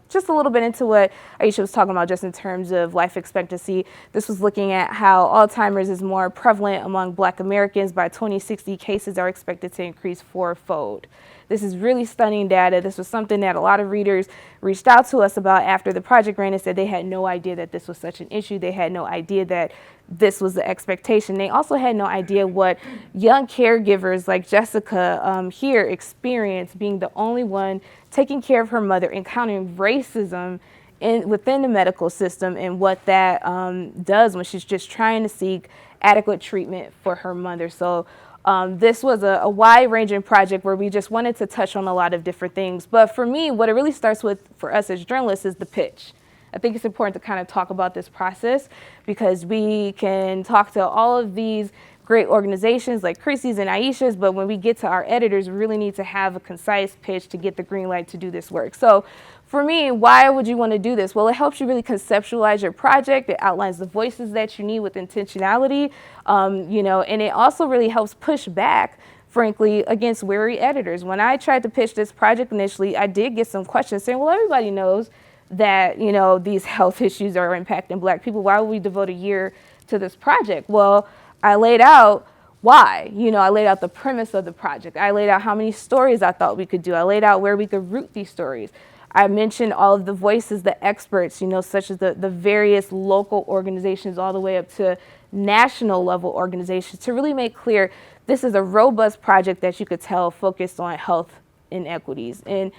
[SPEAKER 2] just a little bit into what Ayesha was talking about just in terms of life expectancy. This was looking at how Alzheimer's is more prevalent among Black Americans. By 2060, cases are expected to increase fourfold. This is really stunning data. This was something that a lot of readers reached out to us about after the project ran and said they had no idea that this was such an issue. They had no idea that this was the expectation. They also had no idea what young caregivers like Jessica here experienced, being the only one taking care of her mother, encountering racism within the medical system, and what that does when she's just trying to seek adequate treatment for her mother. So this was a wide-ranging project where we just wanted to touch on a lot of different things. But for me, what it really starts with for us as journalists is the pitch. I think it's important to kind of talk about this process because we can talk to all of these great organizations like Chrissie's and Ayesha's, but when we get to our editors, we really need to have a concise pitch to get the green light to do this work. So for me, why would you want to do this? Well, it helps you really conceptualize your project. It outlines the voices that you need with intentionality, and it also really helps push back, frankly, against weary editors. When I tried to pitch this project initially, I did get some questions saying, well, everybody knows that, these health issues are impacting Black people. Why would we devote a year to this project? Well, I laid out why. I laid out the premise of the project. I laid out how many stories I thought we could do. I laid out where we could root these stories. I mentioned all of the voices, the experts, such as the various local organizations all the way up to national level organizations to really make clear this is a robust project that you could tell focused on health inequities, and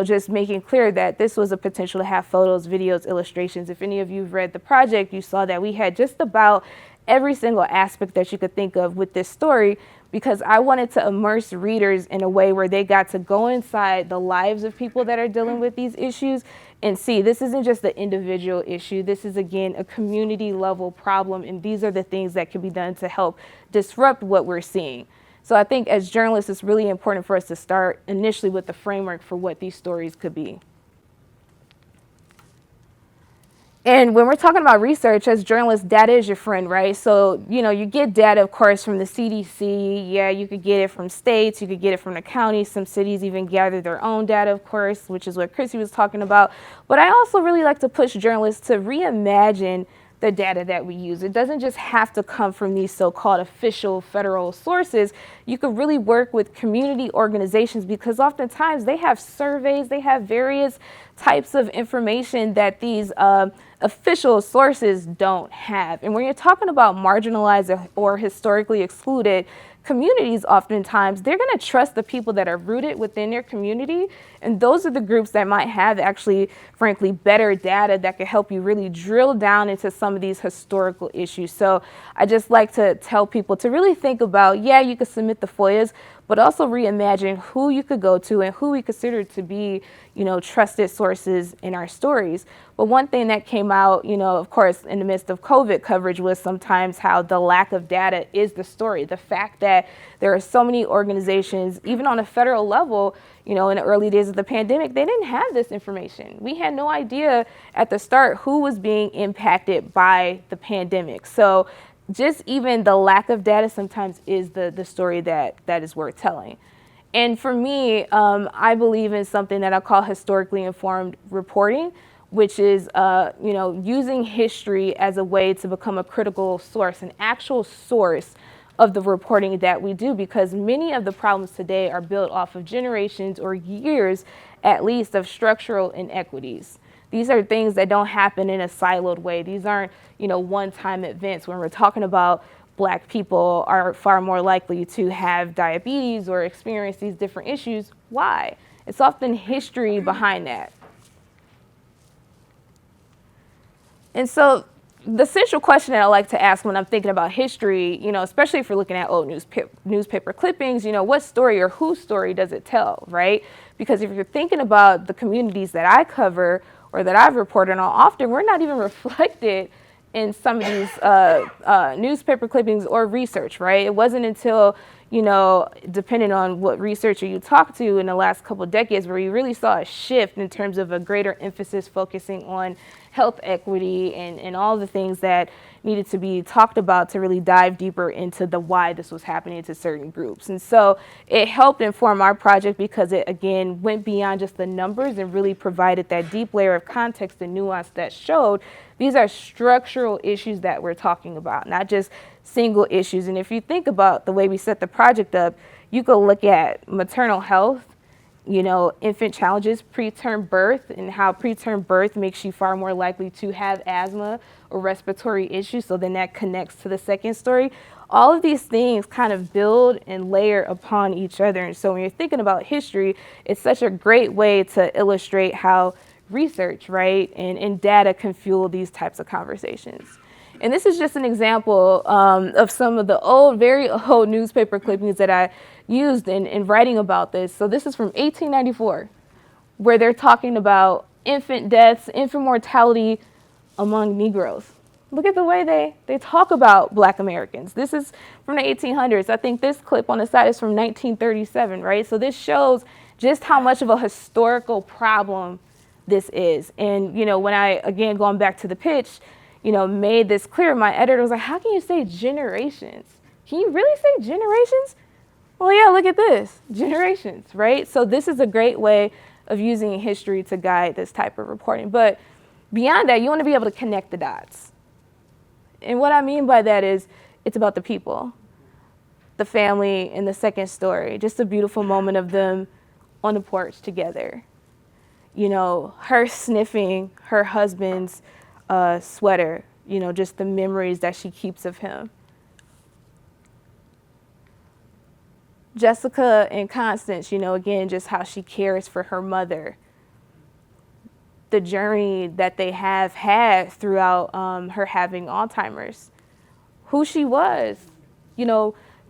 [SPEAKER 2] just making clear that this was a potential to have photos, videos, illustrations. If any of you have read the project, you saw that we had just about every single aspect that you could think of with this story, because I wanted to immerse readers in a way where they got to go inside the lives of people that are dealing with these issues and see this isn't just an individual issue. This is, again, a community level problem, and these are the things that can be done to help disrupt what we're seeing. So I think as journalists, it's really important for us to start initially with the framework for what these stories could be. And when we're talking about research, as journalists, data is your friend, right? So, you get data, of course, from the CDC. Yeah, you could get it from states. You could get it from the counties. Some cities even gather their own data, of course, which is what Chrissie was talking about. But I also really like to push journalists to reimagine the data that we use. It doesn't just have to come from these so-called official federal sources. You could really work with community organizations because oftentimes they have surveys, they have various types of information that these official sources don't have. And when you're talking about marginalized or historically excluded communities, oftentimes they're going to trust the people that are rooted within their community, and those are the groups that might have actually, frankly, better data that can help you really drill down into some of these historical issues. So I just like to tell people to really think about, yeah, you could submit the FOIAs, but also reimagine who you could go to and who we consider to be, trusted sources in our stories. But one thing that came out, of course, in the midst of COVID coverage was sometimes how the lack of data is the story. The fact that there are so many organizations, even on a federal level, in the early days of the pandemic, they didn't have this information. We had no idea at the start who was being impacted by the pandemic. So just even the lack of data sometimes is the story that is worth telling. And for me, I believe in something that I call historically informed reporting, which is using history as a way to become a critical source, an actual source of the reporting that we do, because many of the problems today are built off of generations or years, at least, of structural inequities. These are things that don't happen in a siloed way. These aren't, one-time events. When we're talking about Black people are far more likely to have diabetes or experience these different issues. Why? It's often history behind that. And so the central question that I like to ask when I'm thinking about history, especially if you're looking at old newspaper clippings, what story or whose story does it tell, right? Because if you're thinking about the communities that I cover or that I've reported on, often we're not even reflected in some of these newspaper clippings or research, right? It wasn't until, depending on what researcher you talk to in the last couple of decades, where you really saw a shift in terms of a greater emphasis focusing on health equity and all the things that needed to be talked about to really dive deeper into the why this was happening to certain groups. And so it helped inform our project because it, again, went beyond just the numbers and really provided that deep layer of context and nuance that showed these are structural issues that we're talking about, not just single issues. And if you think about the way we set the project up, you could look at maternal health, infant challenges, preterm birth, and how preterm birth makes you far more likely to have asthma or respiratory issues. So then that connects to the second story. All of these things kind of build and layer upon each other. And so when you're thinking about history, it's such a great way to illustrate how research, right, and data can fuel these types of conversations. And this is just an example of some of the very old newspaper clippings that I used in writing about this. So this is from 1894, where they're talking about infant deaths, infant mortality among Negroes. Look at the way they talk about Black Americans. This is from the 1800s. I think this clip on the side is from 1937, right? So this shows just how much of a historical problem this is. And, when I, again, going back to the pitch, made this clear, my editor was like, how can you say generations? Can you really say generations? Well, yeah, look at this, generations, right? So this is a great way of using history to guide this type of reporting. But beyond that, you want to be able to connect the dots. And what I mean by that is it's about the people, the family in the second story, just a beautiful moment of them on the porch together. Her sniffing her husband's sweater, just the memories that she keeps of him. Jessica and Constance, again, just how she cares for her mother. The journey that they have had throughout her having Alzheimer's. Who she was,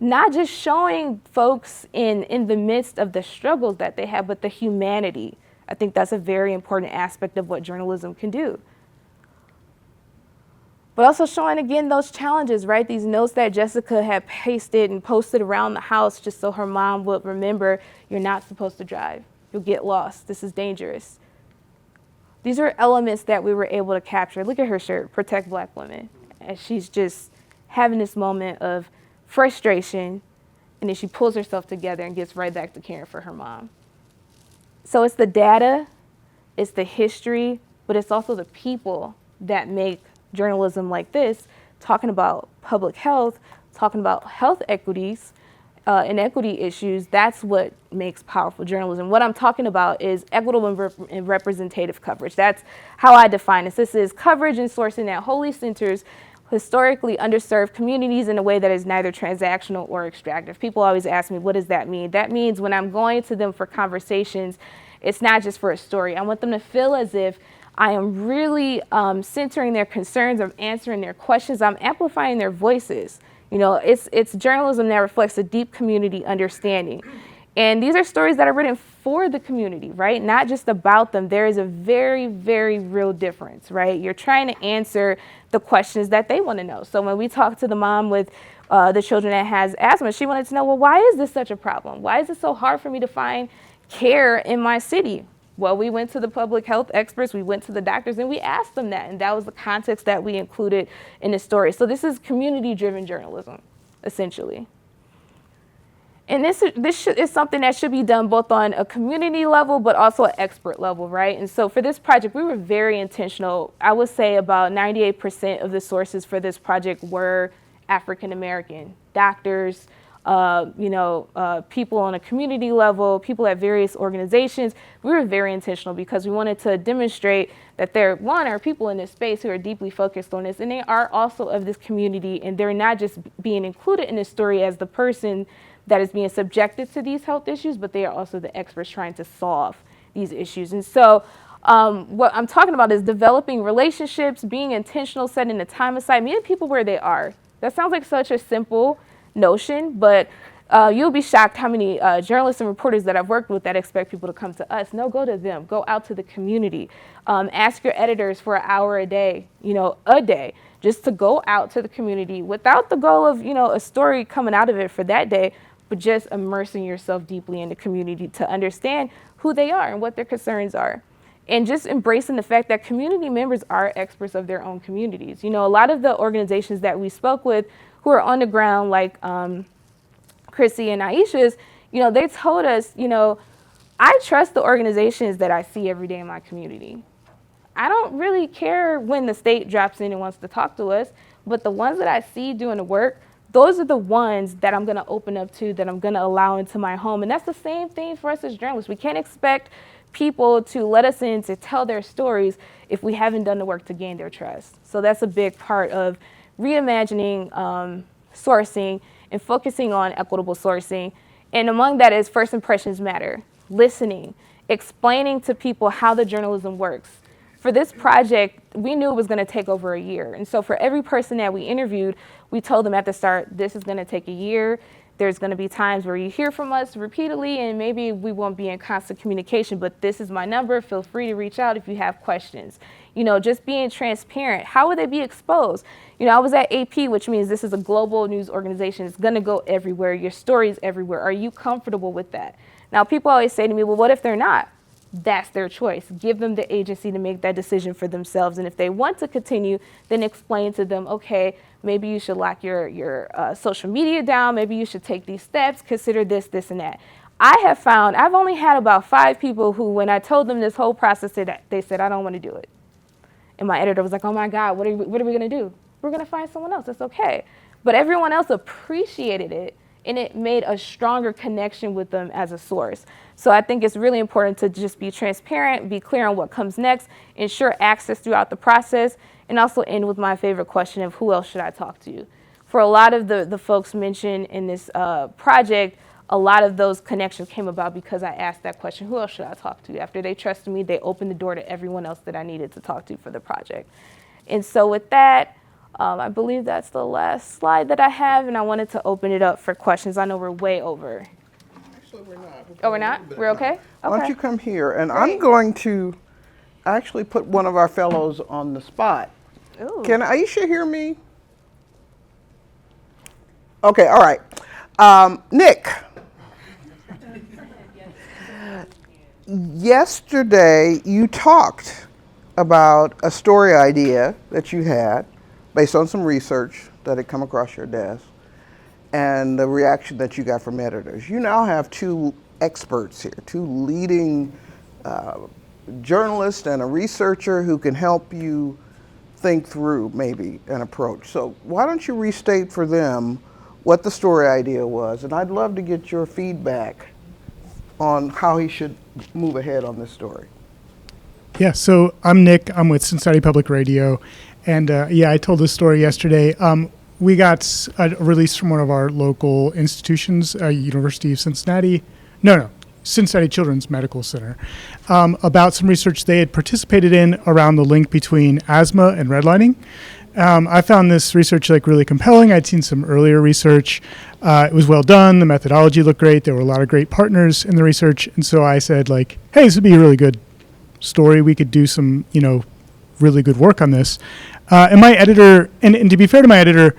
[SPEAKER 2] not just showing folks in the midst of the struggles that they have, but the humanity. I think that's a very important aspect of what journalism can do. But also showing, again, those challenges, right? These notes that Jessica had pasted and posted around the house just so her mom would remember, you're not supposed to drive. You'll get lost. This is dangerous. These are elements that we were able to capture. Look at her shirt, Protect Black Women. And she's just having this moment of frustration, and then she pulls herself together and gets right back to caring for her mom. So it's the data, it's the history, but it's also the people that make journalism like this, talking about public health, talking about health equities, and equity issues. That's what makes powerful journalism. What I'm talking about is equitable and representative coverage. That's how I define this. This is coverage and sourcing that wholly centers historically underserved communities in a way that is neither transactional or extractive. People always ask me, what does that mean? That means when I'm going to them for conversations, it's not just for a story. I want them to feel as if I am really centering their concerns, I'm answering their questions, I'm amplifying their voices. It's journalism that reflects a deep community understanding. And these are stories that are written for the community, right? Not just about them. There is a very, very real difference, right? You're trying to answer the questions that they want to know. So when we talked to the mom with the children that has asthma, she wanted to know, well, why is this such a problem? Why is it so hard for me to find care in my city? Well, we went to the public health experts, we went to the doctors, and we asked them that. And that was the context that we included in the story. So this is community-driven journalism, essentially. And this is something that should be done both on a community level, but also an expert level, right? And so for this project, we were very intentional. I would say about 98% of the sources for this project were African-American, doctors, people on a community level, people at various organizations. We were very intentional because we wanted to demonstrate that there, one, are people in this space who are deeply focused on this, and they are also of this community, and they're not just being included in this story as the person that is being subjected to these health issues, but they are also the experts trying to solve these issues. And so what I'm talking about is developing relationships, being intentional, setting the time aside, meeting people where they are. That sounds like such a simple notion, but you'll be shocked how many journalists and reporters that I've worked with that expect people to come to us. No, go to them. Go out to the community. Ask your editors for an hour a day, a day, just to go out to the community without the goal of, a story coming out of it for that day, but just immersing yourself deeply in the community to understand who they are and what their concerns are. And just embracing the fact that community members are experts of their own communities. A lot of the organizations that we spoke with who are on the ground, like Chrissie and Ayesha's, they told us, I trust the organizations that I see every day in my community. I don't really care when the state drops in and wants to talk to us, but the ones that I see doing the work, those are the ones that I'm going to open up to, that I'm going to allow into my home. And that's the same thing for us as journalists. We can't expect people to let us in to tell their stories if we haven't done the work to gain their trust. So that's a big part of reimagining sourcing and focusing on equitable sourcing. And among that is first impressions matter, listening, explaining to people how the journalism works. For this project, we knew it was going to take over a year. And so for every person that we interviewed, we told them at the start, this is going to take a year. There's going to be times where you hear from us repeatedly, and maybe we won't be in constant communication, but this is my number. Feel free to reach out if you have questions. Just being transparent. How would they be exposed? I was at AP, which means this is a global news organization. It's going to go everywhere. Your story's everywhere. Are you comfortable with that? Now, people always say to me, well, what if they're not? That's their choice. Give them the agency to make that decision for themselves. And if they want to continue, then explain to them, okay, maybe you should lock your social media down. Maybe you should take these steps, consider this, this, and that. I have found, I've only had about 5 people who, when I told them this whole process, they said, I don't want to do it. And my editor was like, oh my God, what are we going to do? We're going to find someone else. It's okay. But everyone else appreciated it, and it made a stronger connection with them as a source. So I think it's really important to just be transparent, be clear on what comes next, ensure access throughout the process, and also end with my favorite question of who else should I talk to? For a lot of the folks mentioned in this project, a lot of those connections came about because I asked that question, who else should I talk to? After they trusted me, they opened the door to everyone else that I needed to talk to for the project. And so with that, I believe that's the last slide that I have, and I wanted to open it up for questions. I know we're way over.
[SPEAKER 1] Actually, we're not.
[SPEAKER 2] Oh, we're not? We're okay?
[SPEAKER 1] Why don't you come here, and I'm going to actually put one of our fellows on the spot.
[SPEAKER 2] Ooh.
[SPEAKER 1] Can Ayesha hear me? Okay, all right. Nick. Yesterday, you talked about a story idea that you had based on some research that had come across your desk and the reaction that you got from editors. You now have 2 experts here, 2 leading journalists and a researcher who can help you think through maybe an approach. So why don't you restate for them what the story idea was? And I'd love to get your feedback on how he should move ahead on this story.
[SPEAKER 5] Yeah, so I'm Nick. I'm with Cincinnati Public Radio. And I told this story yesterday. We got a release from one of our local institutions, University of Cincinnati. Cincinnati Children's Medical Center, about some research they had participated in around the link between asthma and redlining. I found this research really compelling. I'd seen some earlier research. It was well done. The methodology looked great. There were a lot of great partners in the research. And so I said, hey, this would be a really good story. We could do some, really good work on this. And my editor, and to be fair to my editor,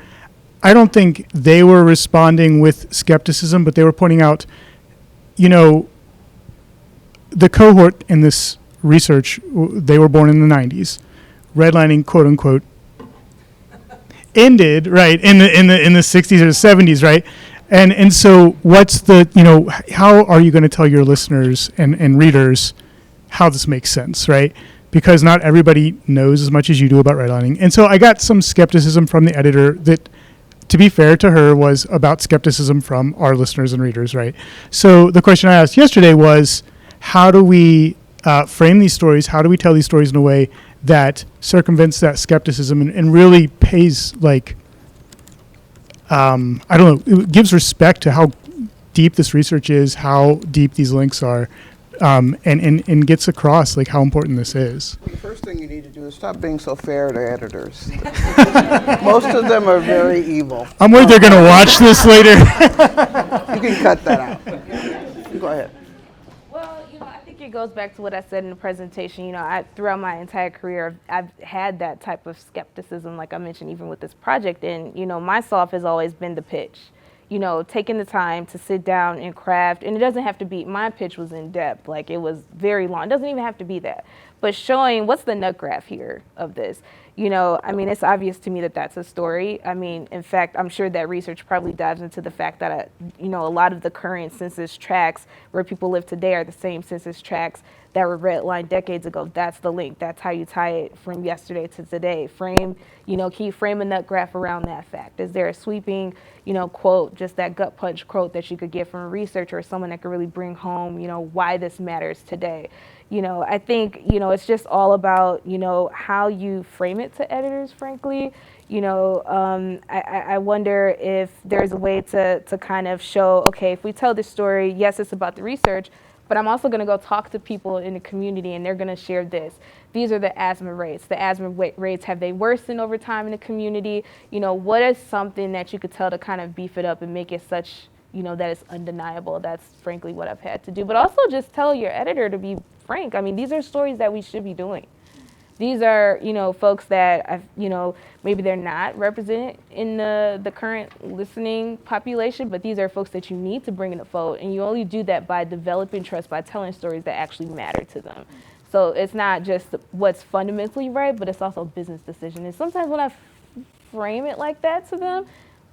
[SPEAKER 5] I don't think they were responding with skepticism, but they were pointing out, the cohort in this research, they were born in the 90s. Redlining, quote unquote, ended right in the 60s or the 70s, right? And so what's the, how are you going to tell your listeners and readers how this makes sense, right? Because not everybody knows as much as you do about redlining. And so I got some skepticism from the editor that, to be fair to her, was about skepticism from our listeners and readers, right? So the question I asked yesterday was, how do we frame these stories? How do we tell these stories in a way that circumvents that skepticism and really pays, it gives respect to how deep this research is, how deep these links are, and gets across like how important this is.
[SPEAKER 1] The first thing you need to do is stop being so fair to editors. Most of them are very evil.
[SPEAKER 5] I'm worried they're going to watch this later.
[SPEAKER 1] You can cut that out. Go ahead.
[SPEAKER 2] Well, I think it goes back to what I said in the presentation. Throughout my entire career, I've had that type of skepticism, like I mentioned, even with this project. And, my solve has always been the pitch. Taking the time to sit down and craft, and it doesn't have to be, my pitch was in depth, like it was very long. It doesn't even have to be that. But showing what's the nut graph here of this. It's obvious to me that that's a story. In fact, I'm sure that research probably dives into the fact that, a lot of the current census tracts where people live today are the same census tracts that were redlined decades ago. That's the link. That's how you tie it from yesterday to today. Can you frame a nut graph around that fact? Is there a sweeping, quote, just that gut punch quote that you could get from a researcher or someone that could really bring home, why this matters today? I think, it's just all about, how you frame it to editors, frankly. I wonder if there's a way to kind of show, okay, if we tell this story, yes, it's about the research, but I'm also going to go talk to people in the community and they're going to share this. These are the asthma rates. The asthma rates, have they worsened over time in the community? What is something that you could tell to kind of beef it up and make it such, that it's undeniable? That's frankly what I've had to do. But also just tell your editor to be frank. These are stories that we should be doing. These are, folks that, maybe they're not represented in the current listening population, but these are folks that you need to bring in the fold. And you only do that by developing trust, by telling stories that actually matter to them. So it's not just what's fundamentally right, but it's also a business decision. And sometimes when I frame it like that to them,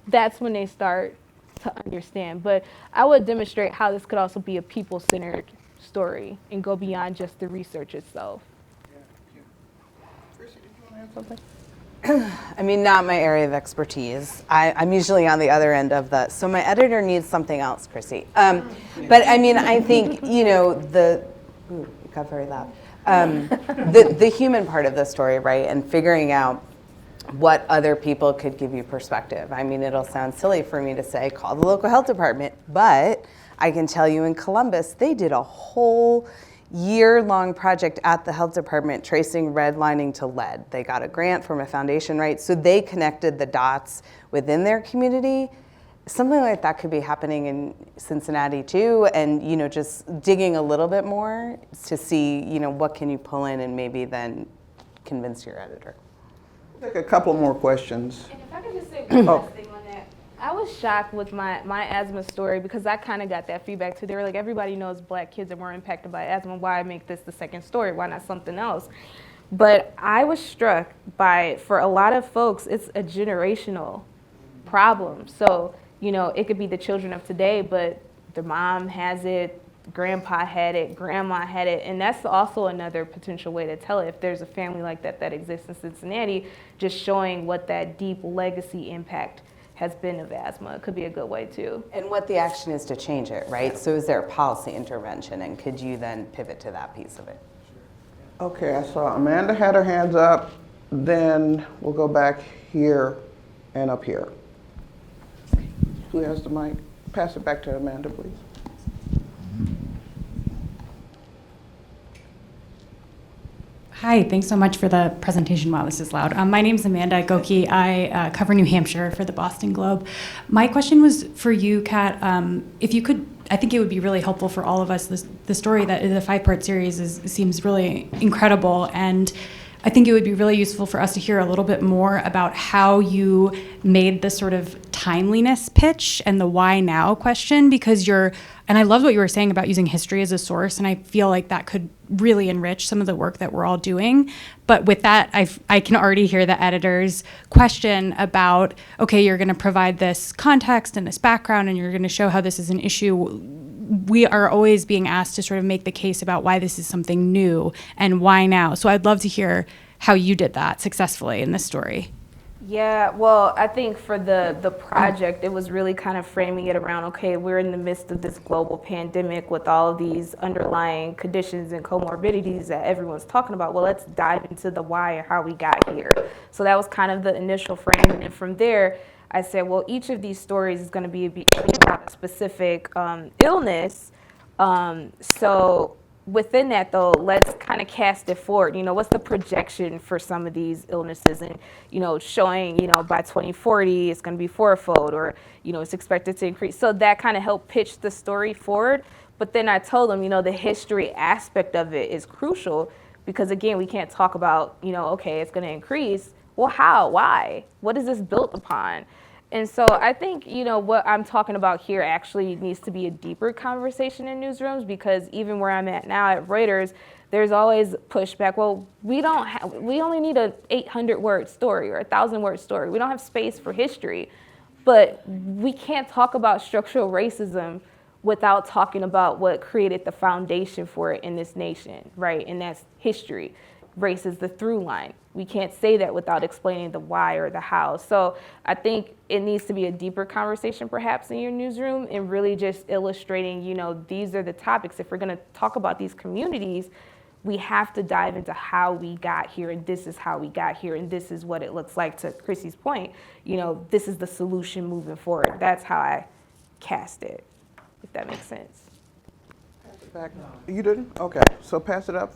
[SPEAKER 2] that's when they start to understand. But I would demonstrate how this could also be a people-centered story and go beyond just the research itself.
[SPEAKER 1] Chrissie, did you want to add something?
[SPEAKER 3] Not my area of expertise. I'm usually on the other end of so my editor needs something else, Chrissie. But I think, it got very loud. The human part of the story, right? And figuring out what other people could give you perspective. It'll sound silly for me to say, call the local health department, but I can tell you in Columbus, they did a whole year-long project at the health department tracing redlining to lead. They got a grant from a foundation, right? So they connected the dots within their community. Something like that could be happening in Cincinnati too, and just digging a little bit more to see, what can you pull in and maybe then convince your editor.
[SPEAKER 1] Take a couple more questions.
[SPEAKER 2] And if I could just say one last thing on that. I was shocked with my asthma story because I kind of got that feedback too. They were like, everybody knows Black kids that were impacted by asthma. Why make this the second story? Why not something else? But I was struck by, for a lot of folks, it's a generational problem. So, it could be the children of today, but their mom has it, grandpa had it, grandma had it, and that's also another potential way to tell it. If there's a family like that exists in Cincinnati, just showing what that deep legacy impact has been of asthma could be a good way too.
[SPEAKER 3] And what the action is to change it, right? So is there a policy intervention, and could you then pivot to that piece of it?
[SPEAKER 1] Okay, I saw Amanda had her hands up. Then we'll go back here and up here. Who has the mic? Pass it back to Amanda, please.
[SPEAKER 6] Hi, thanks so much for the presentation. Wow, this is loud. My name is Amanda Goki. I cover New Hampshire for the Boston Globe. My question was for you, Kat. If you could, I think it would be really helpful for all of us. The story that the 5-part series seems really incredible, and I think it would be really useful for us to hear a little bit more about how you made the sort of timeliness pitch and the why now question, because and I loved what you were saying about using history as a source, and I feel like that could really enrich some of the work that we're all doing. But with that, I can already hear the editor's question about, okay, you're going to provide this context and this background, and you're going to show how this is an issue. We are always being asked to sort of make the case about why this is something new and why now. So I'd love to hear how you did that successfully in this story.
[SPEAKER 2] Yeah, well, I think for the project, it was really kind of framing it around, okay, we're in the midst of this global pandemic with all of these underlying conditions and comorbidities that everyone's talking about. Well, let's dive into the why and how we got here. So that was kind of the initial frame. And from there, I said, well, each of these stories is going to be about a specific illness. So within that though, let's kind of cast it forward. What's the projection for some of these illnesses, and showing by 2040 it's going to be fourfold, or it's expected to increase. So that kind of helped pitch the story forward. But then I told them, the history aspect of it is crucial, because again, we can't talk about okay, it's going to increase. Well, how? Why? What is this built upon? And so I think, what I'm talking about here actually needs to be a deeper conversation in newsrooms, because even where I'm at now at Reuters, there's always pushback. Well, we only need a 800-word story or a 1,000-word story. We don't have space for history. But we can't talk about structural racism without talking about what created the foundation for it in this nation, right? And that's history. Race is the through line. We can't say that without explaining the why or the how. So I think it needs to be a deeper conversation perhaps in your newsroom, and really just illustrating, these are the topics. If we're gonna talk about these communities, we have to dive into how we got here, and this is how we got here, and this is what it looks like. To Chrissie's point, this is the solution moving forward. That's how I cast it, if that makes sense.
[SPEAKER 1] Back. You didn't? Okay, so pass it up.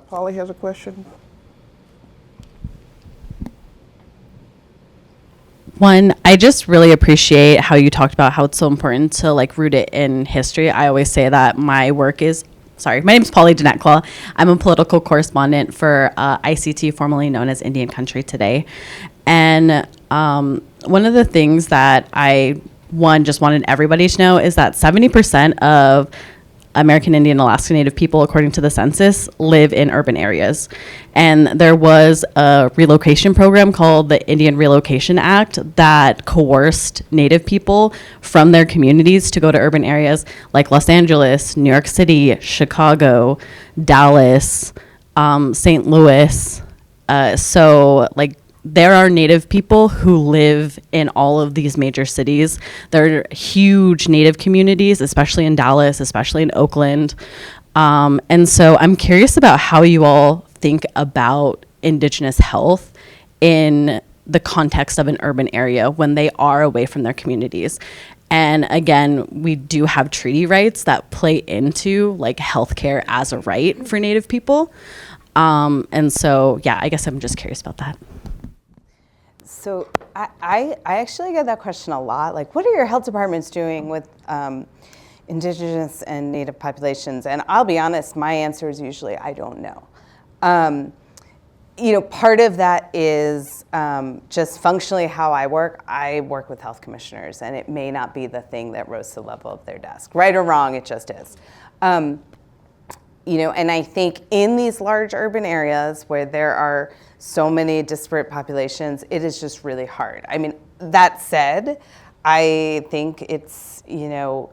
[SPEAKER 1] Polly has a question.
[SPEAKER 7] One, I just really appreciate how you talked about how it's so important to root it in history. I always say that my name's Polly Denetclaw. I'm a political correspondent for ICT, formerly known as Indian Country Today. And one of the things that I just wanted everybody to know is that 70% of American Indian Alaska Native people, according to the census, live in urban areas. And there was a relocation program called the Indian Relocation Act that coerced Native people from their communities to go to urban areas like Los Angeles, New York City, Chicago, Dallas, St. Louis. There are Native people who live in all of these major cities. There are huge Native communities, especially in Dallas, especially in Oakland. And so I'm curious about how you all think about Indigenous health in the context of an urban area when they are away from their communities. And again, we do have treaty rights that play into healthcare as a right for Native people. And so, yeah, I guess I'm just curious about that.
[SPEAKER 3] So I actually get that question a lot. What are your health departments doing with Indigenous and Native populations? And I'll be honest, my answer is usually I don't know. Part of that is just functionally how I work. I work with health commissioners, and it may not be the thing that rose to the level of their desk. Right or wrong, it just is. And I think in these large urban areas where there are so many disparate populations, it is just really hard. I mean, that said, I think it's,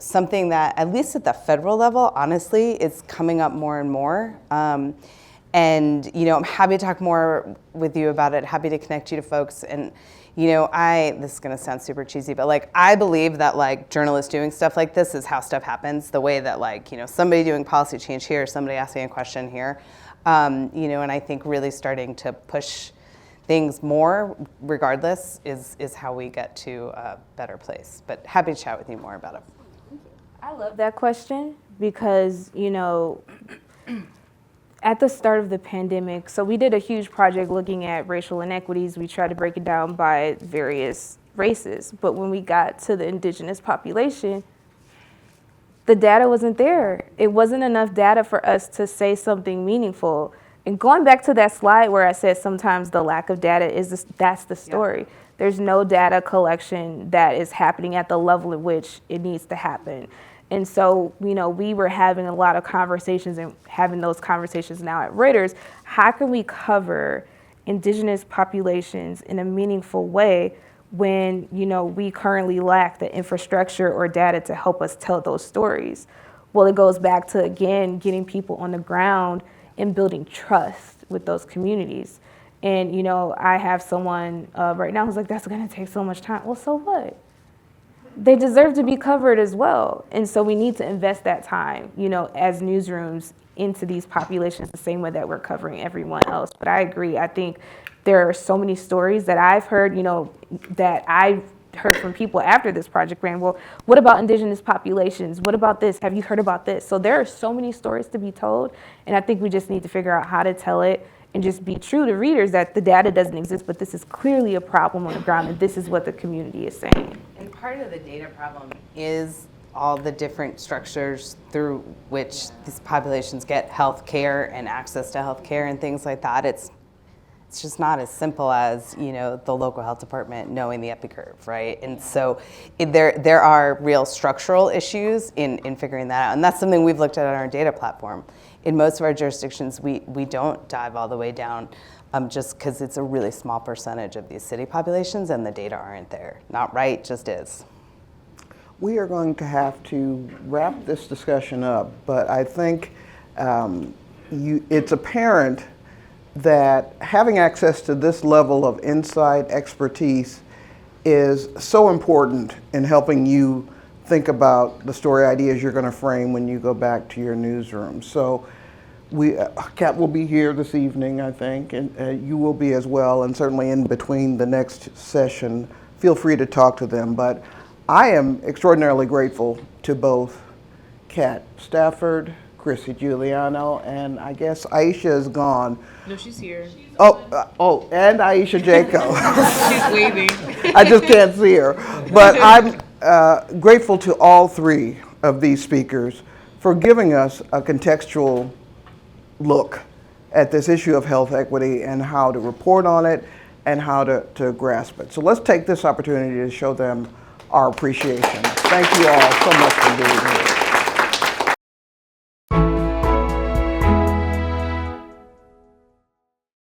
[SPEAKER 3] something that, at least at the federal level, honestly, is coming up more and more. And, I'm happy to talk more with you about it, happy to connect you to folks. And, this is gonna sound super cheesy, but I believe that journalists doing stuff like this is how stuff happens, the way that somebody doing policy change here, somebody asking a question here. And I think really starting to push things more, regardless, is how we get to a better place. But happy to chat with you more about it.
[SPEAKER 2] I love that question because, at the start of the pandemic, so we did a huge project looking at racial inequities. We tried to break it down by various races. But when we got to the Indigenous population, the data wasn't there. It wasn't enough data for us to say something meaningful. And going back to that slide where I said sometimes the lack of data that's the story. Yeah. There's no data collection that is happening at the level at which it needs to happen. And so, we were having a lot of conversations and having those conversations now at Reuters. How can we cover Indigenous populations in a meaningful way when, we currently lack the infrastructure or data to help us tell those stories? Well, it goes back to, again, getting people on the ground and building trust with those communities. And, I have someone right now who's like, that's gonna take so much time. Well, so what? They deserve to be covered as well. And so we need to invest that time, as newsrooms into these populations the same way that we're covering everyone else. But I agree. I think there are so many stories that I've heard, that I heard from people after this project ran, well, what about indigenous populations? What about this? Have you heard about this? So there are so many stories to be told, and I think we just need to figure out how to tell it and just be true to readers that the data doesn't exist, but this is clearly a problem on the ground, and this is what the community is saying.
[SPEAKER 3] And part of the data problem is all the different structures through which these populations get health care and access to health care and things like that. It's just not as simple as, you know, the local health department knowing the epicurve, right? And so there are real structural issues in figuring that out. And that's something we've looked at on our data platform. In most of our jurisdictions, we don't dive all the way down just because it's a really small percentage of these city populations and the data aren't there. Not right, just is.
[SPEAKER 1] We are going to have to wrap this discussion up, but I think it's apparent that having access to this level of insight, expertise, is so important in helping you think about the story ideas you're going to frame when you go back to your newsroom. So Kat will be here this evening, I think, and you will be as well, and certainly in between the next session, feel free to talk to them. But I am extraordinarily grateful to both Kat Stafford, Chrissie, Juliano, and I guess Ayesha is gone.
[SPEAKER 8] No, she's here.
[SPEAKER 1] Oh, and Ayesha Jaco.
[SPEAKER 8] She's waving.
[SPEAKER 1] I just can't see her. But I'm grateful to all three of these speakers for giving us a contextual look at this issue of health equity and how to report on it and how to grasp it. So let's take this opportunity to show them our appreciation. Thank you all so much for being here.